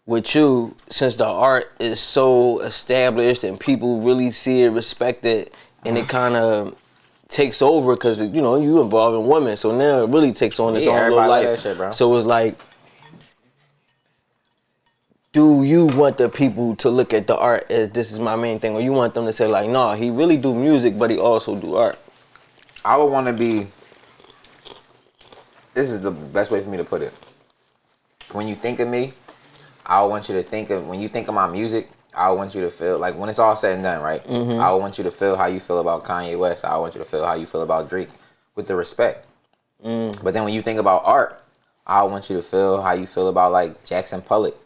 with you, since the art is so established and people really see it, respect it, and it kind of takes over because, you know, you involving women. So now it really takes on its own little life. That shit, bro. So it's like, do you want the people to look at the art as this is my main thing, or you want them to say like, no, he really do music, but he also do art? I would want to be. This is the best way for me to put it. When you think of me, I want you to think of, when you think of my music, I want you to feel like when it's all said and done, right? Mm-hmm. I want you to feel how you feel about Kanye West. I want you to feel how you feel about Drake, with the respect. But then when you think about art, I want you to feel how you feel about like Jackson Pollock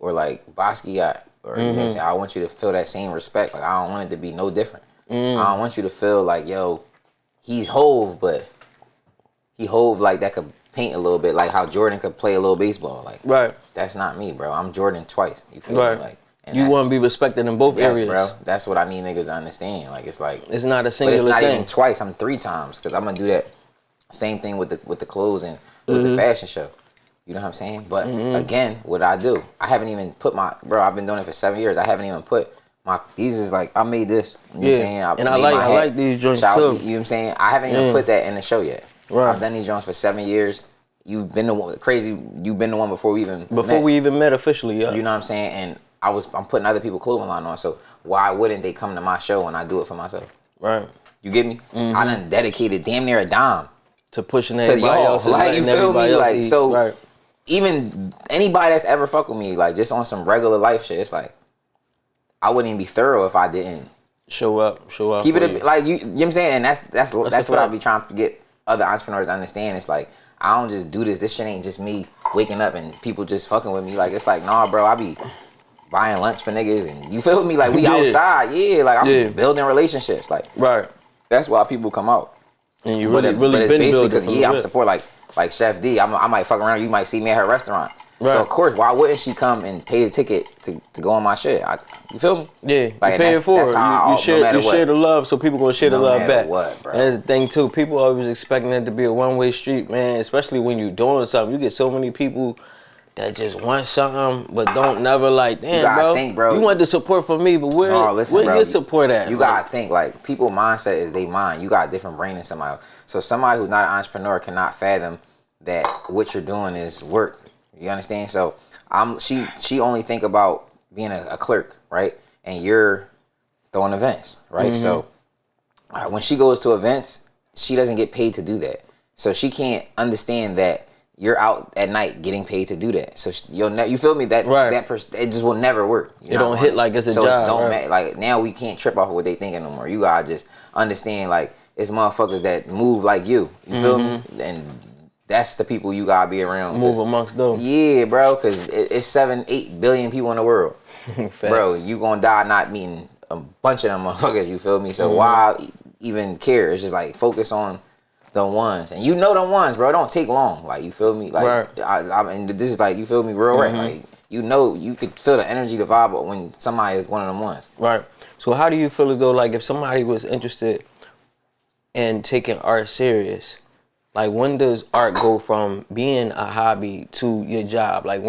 or like Basquiat, or you know what I'm saying? I want you to feel that same respect. Like I don't want it to be no different. I don't want you to feel like, yo, he's Hove, but he Hove like that could paint a little bit, like how Jordan could play a little baseball. Like, right. That's not me, bro. I'm Jordan twice. You feel right. me? Like, you want to be respected in both areas, bro. That's what I need niggas to understand. Like, it's like it's not a singular thing. But it's not even twice. I'm 3 times, because I'm gonna do that same thing with the clothes and with the fashion show. You know what I'm saying? But again, what I do, I haven't even put I've been doing it for 7 years. I haven't even put these is like, I made this. You know what I'm saying? And I like these joints too. You know what I'm saying? I haven't even put that in the show yet. Right. I've done these joints for 7 years. You've been the one you've been the one before we even met officially, yeah. You know what I'm saying? And I'm putting other people clothing line on, so why wouldn't they come to my show when I do it for myself? Right. You get me? I done dedicated damn near a dime to pushing to everybody y'all. else. Like, you feel me? Like, so right. Even anybody that's ever fuck with me, like just on some regular life shit, it's like I wouldn't even be thorough if I didn't show up. Keep it like you know what I'm saying? And that's what I be trying to get other entrepreneurs to understand. It's like, I don't just do this. This shit ain't just me waking up and people just fucking with me. Like, it's like, nah, bro, I be buying lunch for niggas, and you feel me? Like, we outside, like I'm building relationships. Like, right. That's why people come out. And you really been basically because I'm support like Chef D. I might fuck around. You might see me at her restaurant. Right. So of course, why wouldn't she come and pay the ticket to go on my shit? You feel me? Yeah, like, you pay it for it. You share the love, so people gonna share the love back. What, bro? And that's the thing too. People always expecting it to be a one-way street, man. Especially when you doing something, you get so many people that just want something but don't never like. Damn, you gotta think, bro. You want the support from me, but where your support at? You gotta think, like, people mindset is they mind. You got a different brain than somebody else. So somebody who's not an entrepreneur cannot fathom that what you're doing is work. You understand? So she only think about being a clerk, right? And you're throwing events, right? So when she goes to events, she doesn't get paid to do that. So she can't understand that you're out at night getting paid to do that. So you feel me? That person, it just will never work. It don't hit like it's a job. So it don't matter. Like, now we can't trip off of what they thinking no more. You gotta just understand, like, it's motherfuckers that move like you. You feel me? And that's the people you gotta be around. Move amongst them. Yeah, bro, because it's 7-8 billion people in the world. Bro, you gonna die not meeting a bunch of them motherfuckers, you feel me? So why even care? It's just like, focus on the ones. And you know them ones, bro. It don't take long. Like, you feel me? Like, and this is like, you feel me, real right? Like, you know, you could feel the energy, the vibe when somebody is one of them ones. Right. So how do you feel as though, like, if somebody was interested in taking art serious, like, when does art go from being a hobby to your job? Like,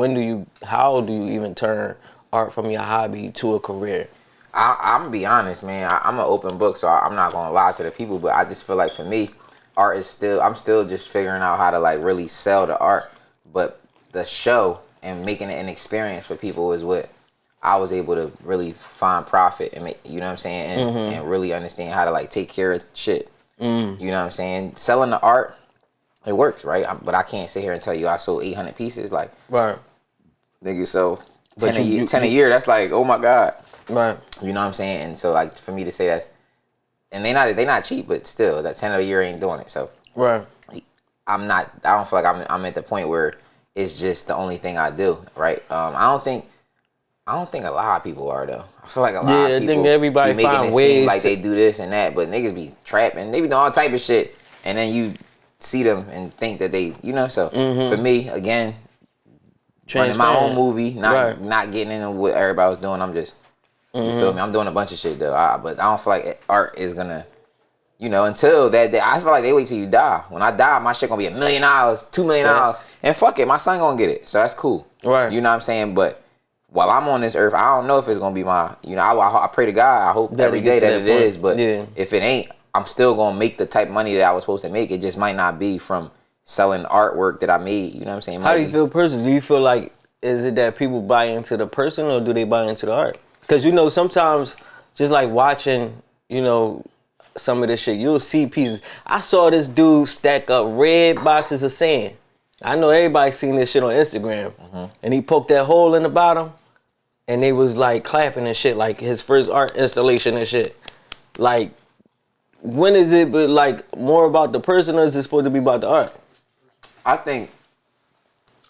how do you even turn art from your hobby to a career? I'm gonna be honest, man. I'm an open book, so I'm not gonna lie to the people, but I just feel like, for me, art is I'm still just figuring out how to, like, really sell the art, but the show and making it an experience for people is what I was able to really find profit and make, you know what I'm saying, and really understand how to like take care of shit. You know what I'm saying? Selling the art, it works, right? But I can't sit here and tell you I sold 800 pieces, like, Right. nigga, so 10 a year. That's like, oh my god, Right. you know what I'm saying? And so like for me to say that, and they not cheap, but still that 10 a year ain't doing it. So Right. I don't feel like I'm at the point where it's just the only thing I do, right? I don't think a lot of people are though. I feel like a lot of people I think everybody be making find it ways seem like they do this and that, but niggas be trapping. They be doing all type of shit, and then you see them and think that they, you know. So for me, again, running my own movie, not getting into what everybody was doing. I'm just, you feel me? I'm doing a bunch of shit though, but I don't feel like art is gonna, you know, until that day. I feel like they wait till you die. When I die, my shit gonna be $1 million, $2 million, and fuck it, my son gonna get it. So that's cool, Right. You know what I'm saying? But while I'm on this earth, I don't know if it's gonna be my, you know, I pray to God, I hope That every it day gets to that that it point. is, but Yeah. if it ain't, I'm still gonna make the type of money that I was supposed to make. It just might not be from selling artwork that I made, you know what I'm saying? How do you feel personally? Do you feel like, is it that people buy into the person or do they buy into the art? Because, you know, sometimes just like watching, you know, some of this shit, you'll see pieces. I saw this dude stack up red boxes of sand. I know everybody's seen this shit on Instagram. And he poked that hole in the bottom and they was like clapping and shit, like his first art installation and shit. Like, when is it but like more about the person or is it supposed to be about the art? I think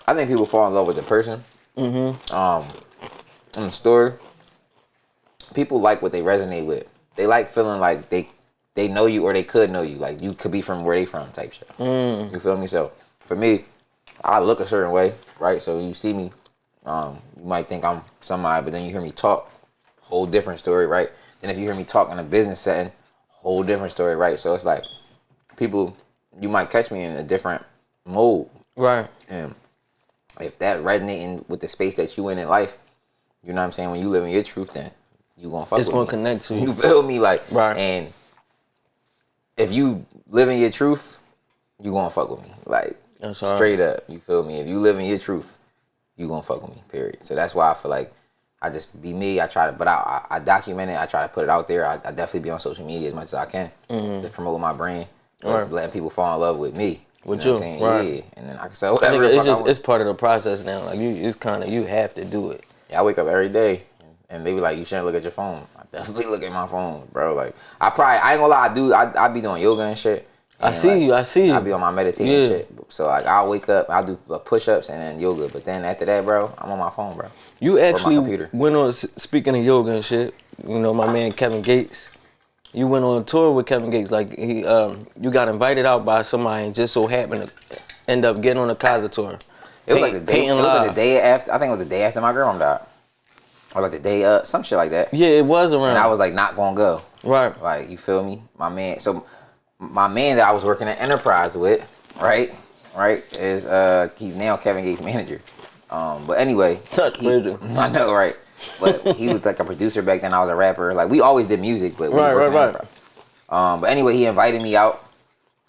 people fall in love with the person. In the story, people like what they resonate with. They like feeling like they know you or they could know you. Like you could be from where they from type shit. You feel me? So for me, I look a certain way, right? So you see me, you might think I'm somebody, but then you hear me talk, whole different story, right? Then if you hear me talk in a business setting, whole different story, right? So it's like people, you might catch me in a different mode. Right. And if that resonating with the space that you in life, you know what I'm saying? When you live in your truth, then you gonna fuck It's with gonna me. connect to you. You feel me? Like, Right. And if you live in your truth, you gonna fuck with me. Like, That's all straight up. You feel me? If you live in your truth, you gonna fuck with me. Period. So that's why I feel like I just be me. I try to, but I document it. I try to put it out there. I definitely be on social media as much as I can, just promoting my brand, Right. letting people fall in love with me. With you, know you, what I'm saying? right. Yeah, and then I can say I whatever think the it's fuck I want. it's part of the process now. Like it's kind of, you have to do it. Yeah, I wake up every day and they be like, you shouldn't look at your phone. I definitely look at my phone, bro. Like I ain't gonna lie, I be doing yoga and shit. And I see you. I be on my meditating shit. So like I'll wake up, I'll do push-ups and then yoga. But then after that, bro, I'm on my phone, bro. You actually my computer. went on, speaking of yoga and shit, you know, my man Kevin Gates, you went on a tour with Kevin Gates. Like he, you got invited out by somebody and just so happened to end up getting on the Kaza tour. It was like the day. It was like the day after. I think it was the day after my girl died, or like the day some shit like that. Yeah, it was around. And I was like not gonna go. Right. Like you feel me, my man. So my man that I was working at Enterprise with, right, is he's now Kevin Gates' manager. But anyway, I know, right? But he was like a producer back then. I was a rapper. Like we always did music, but we worked at Enterprise. But anyway, he invited me out.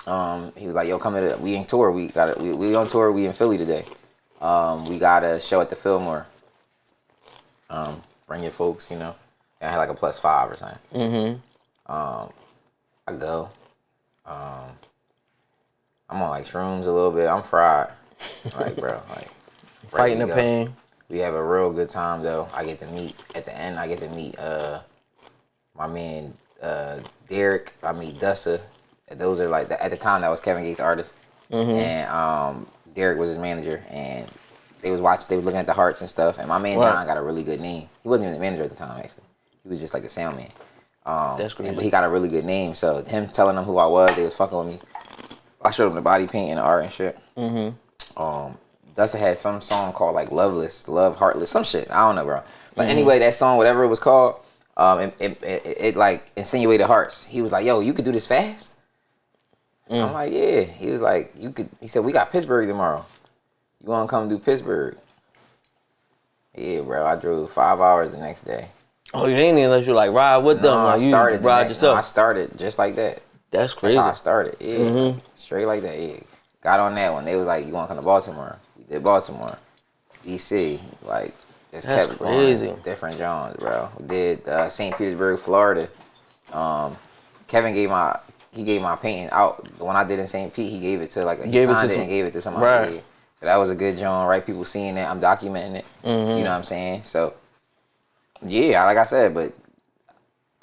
He was like, "Yo, come to we in tour. We on tour. We in Philly today. We got a show at the Fillmore. Bring your folks, you know." And I had like a +5 or something. I go. I'm on like shrooms a little bit. I'm fried, like bro, like fighting the pain. We have a real good time though. I get to meet at the end. I get to meet my man Derek. I meet Dussa. Those are like at the time that was Kevin Gates' artist, and Derek was his manager. And they was looking at the hearts and stuff. And my man John got a really good name. He wasn't even the manager at the time actually. He was just like the sound man. That's crazy. But he got a really good name. So him telling them who I was, they was fucking with me. I showed them the body paint and the art and shit. Dussa had some song called like Loveless, Love Heartless, some shit. I don't know, bro. But anyway, that song, whatever it was called, it like insinuated hearts. He was like, "Yo, you could do this fast?" I'm like, "Yeah." He was like, "You could." He said, "We got Pittsburgh tomorrow. You want to come do Pittsburgh?" Yeah, bro. I drove 5 hours the next day. Oh, you ain't even let you like ride with them. Like, you ride yourself. I started just like that. That's crazy. That's how I started. Yeah, straight like that. Yeah, got on that one. They was like, "You want to come to Baltimore?" We did Baltimore, DC. Like just That's kept crazy. going different genres, bro. Did St. Petersburg, Florida. Kevin gave my painting out. The one I did in St. Pete, he gave it to he signed it and gave it to somebody. Right. So that was a good genre, right? People seeing it, I'm documenting it. You know what I'm saying? So yeah, like I said, but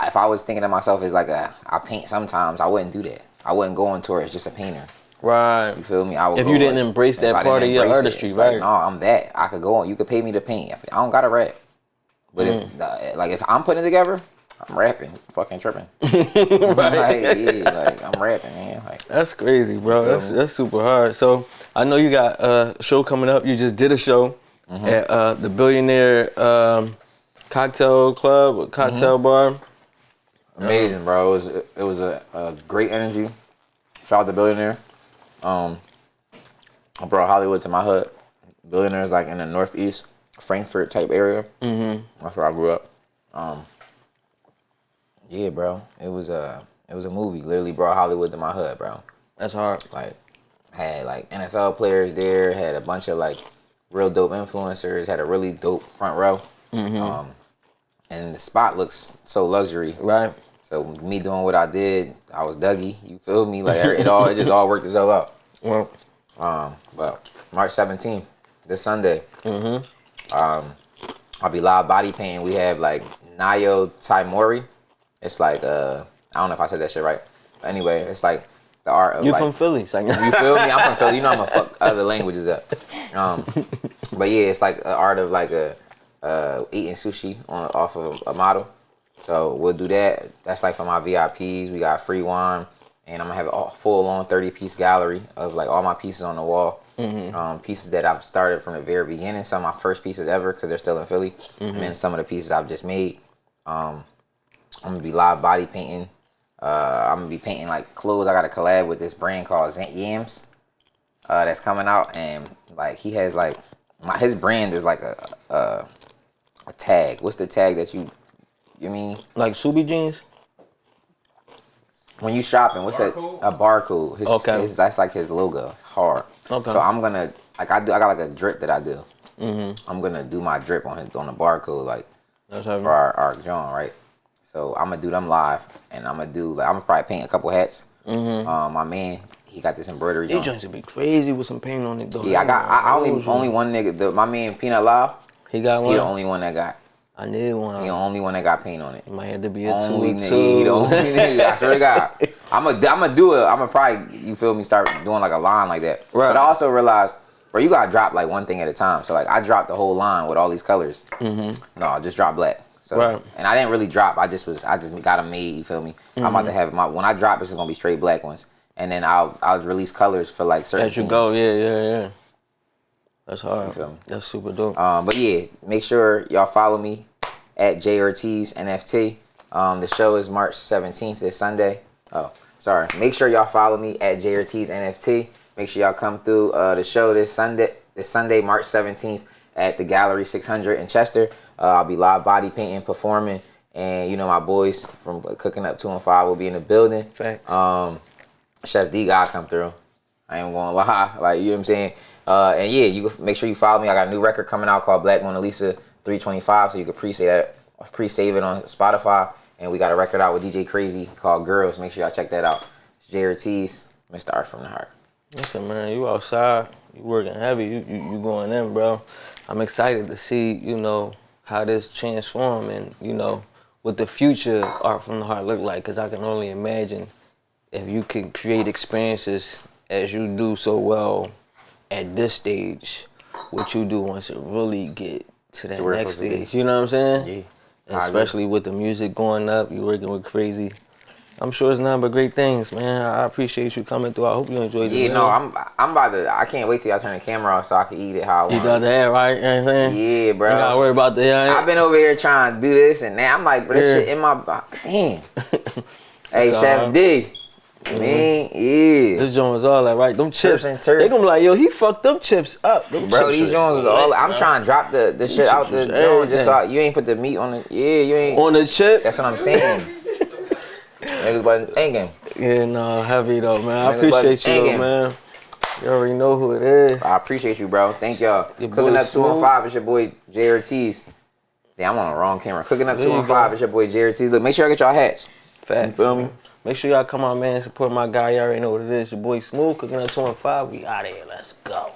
if I was thinking of myself as I paint sometimes, I wouldn't do that. I wouldn't go on tour as just a painter. Right. You feel me? I would if go, you didn't embrace that part of your artistry, right? No, I'm that. I could go on. You could pay me to paint. I don't gotta rap. But if I'm putting it together, I'm rapping, fucking tripping. I'm rapping, man. That's crazy, bro. That's super hard. So I know you got a show coming up. You just did a show at the Billionaire Cocktail Club, or Cocktail Bar. Amazing, bro. It was a great energy. Shout out to Billionaire. I brought Hollywood to my hood. Billionaire is in the northeast, Frankfurt type area. That's where I grew up. Yeah, bro. It was a movie. Literally brought Hollywood to my hood, bro. That's hard. Had NFL players there. Had a bunch of real dope influencers. Had a really dope front row. And the spot looks so luxury. Right. So me doing what I did, I was Dougie. You feel me? It just all worked itself out. Well. But March 17th, this Sunday. I'll be live body painting. We have Nayo Taimori. It's I don't know if I said that shit right. But anyway, it's the art of You from Philly, you feel me? I'm from Philly. You know I'm gonna fuck other languages up. But yeah, it's the art of eating sushi off of a model. So we'll do that. That's for my VIPs. We got free wine, and I'm gonna have a full-on 30-piece gallery of all my pieces on the wall. Pieces that I've started from the very beginning. Some of my first pieces ever because they're still in Philly, and then some of the pieces I've just made. I'm gonna be live body painting. I'm gonna be painting clothes. I got a collab with this brand called Zant Yams that's coming out, and he has his brand is a tag. What's the tag that you mean? Subi jeans? When you shopping, what's Barcode? that? A barcode. That's his logo. Hard. Okay. So I'm gonna I got a drip that I do. I'm gonna do my drip on the barcode for our John, right? So I'm gonna do them live, and I'm gonna probably paint a couple hats. My man, he got this embroidery. These joints would be crazy with some paint on it though. Yeah, I only one nigga. My man Peanut Live. He got one. He the only one that got. I need one. He the only one that got paint on it. It might have to be a only two. Nigga, he the only nigga. I swear to God. I'm gonna do it. I'm gonna probably, you feel me, start doing a line like that. Right. But I also realized, bro, you gotta drop one thing at a time. So I dropped the whole line with all these colors. No, I just dropped black. So, right. And I didn't really drop. I just got them made. You feel me? I'm about to have when I drop, it's gonna be straight black ones, and then I'll release colors for certain. As you themes. go, yeah. That's hard. You feel me? That's super dope. But yeah, make sure y'all follow me at Jay Ortiz NFT. The show is March 17th, this Sunday. Oh, sorry. Make sure y'all follow me at Jay Ortiz NFT. Make sure y'all come through the show this Sunday, March 17th at the Gallery 600 in Chester. I'll be live body painting, performing, and my boys from Cooking Up 215 will be in the building. Facts. Chef D gotta come through. I ain't gonna lie, you know what I'm saying. And yeah, you can make sure you follow me. I got a new record coming out called Black Mona Lisa 325, so you can pre-save it on Spotify. And we got a record out with DJ Crazy called Girls. Make sure y'all check that out. It's Jay Ortiz, Mr. Art from the Heart. Listen, man, you outside, you working heavy, you going in, bro. I'm excited to see, how this transform and, what the future Art from the Heart look like, because I can only imagine if you can create experiences as you do so well at this stage, what you do once it really get to that next stage. You know what I'm saying? Yeah. Especially with the music going up, you working with Crazy. I'm sure it's nothing but great things, man. I appreciate you coming through. I hope you enjoyed it. Yeah, no, I'm about to. I can't wait till y'all turn the camera off so I can eat it how I want. You got the hair right, you know what I'm saying? Yeah, bro. You gotta worry about the hair. I've been over here trying to do this and now I'm like, bro, this shit in my damn. Hey, Chef D. Man, yeah. This joint was all that, right? Them chips. And turf. They gonna be like, yo, he fucked them chips up. Them bro, chips these joints is all. I'm trying to drop the shit out the joint just so you ain't put the meat on it. Yeah, you ain't. On the chip? That's what I'm saying. Niggas wasn't thinking. Yeah, no, heavy though, man. I appreciate you, though, man. You already know who it is. I appreciate you, bro. Thank y'all. Your Cooking boy Up 215. It's your boy Jay Ortiz. Damn, I'm on the wrong camera. Cooking Up 215. It's your boy Jay Ortiz. Look, make sure I get y'all hats. Facts. You feel me? Make sure y'all come on, man, support my guy. You already know what it is. Your boy Smooth, Cooking Up 215. We out of here. Let's go.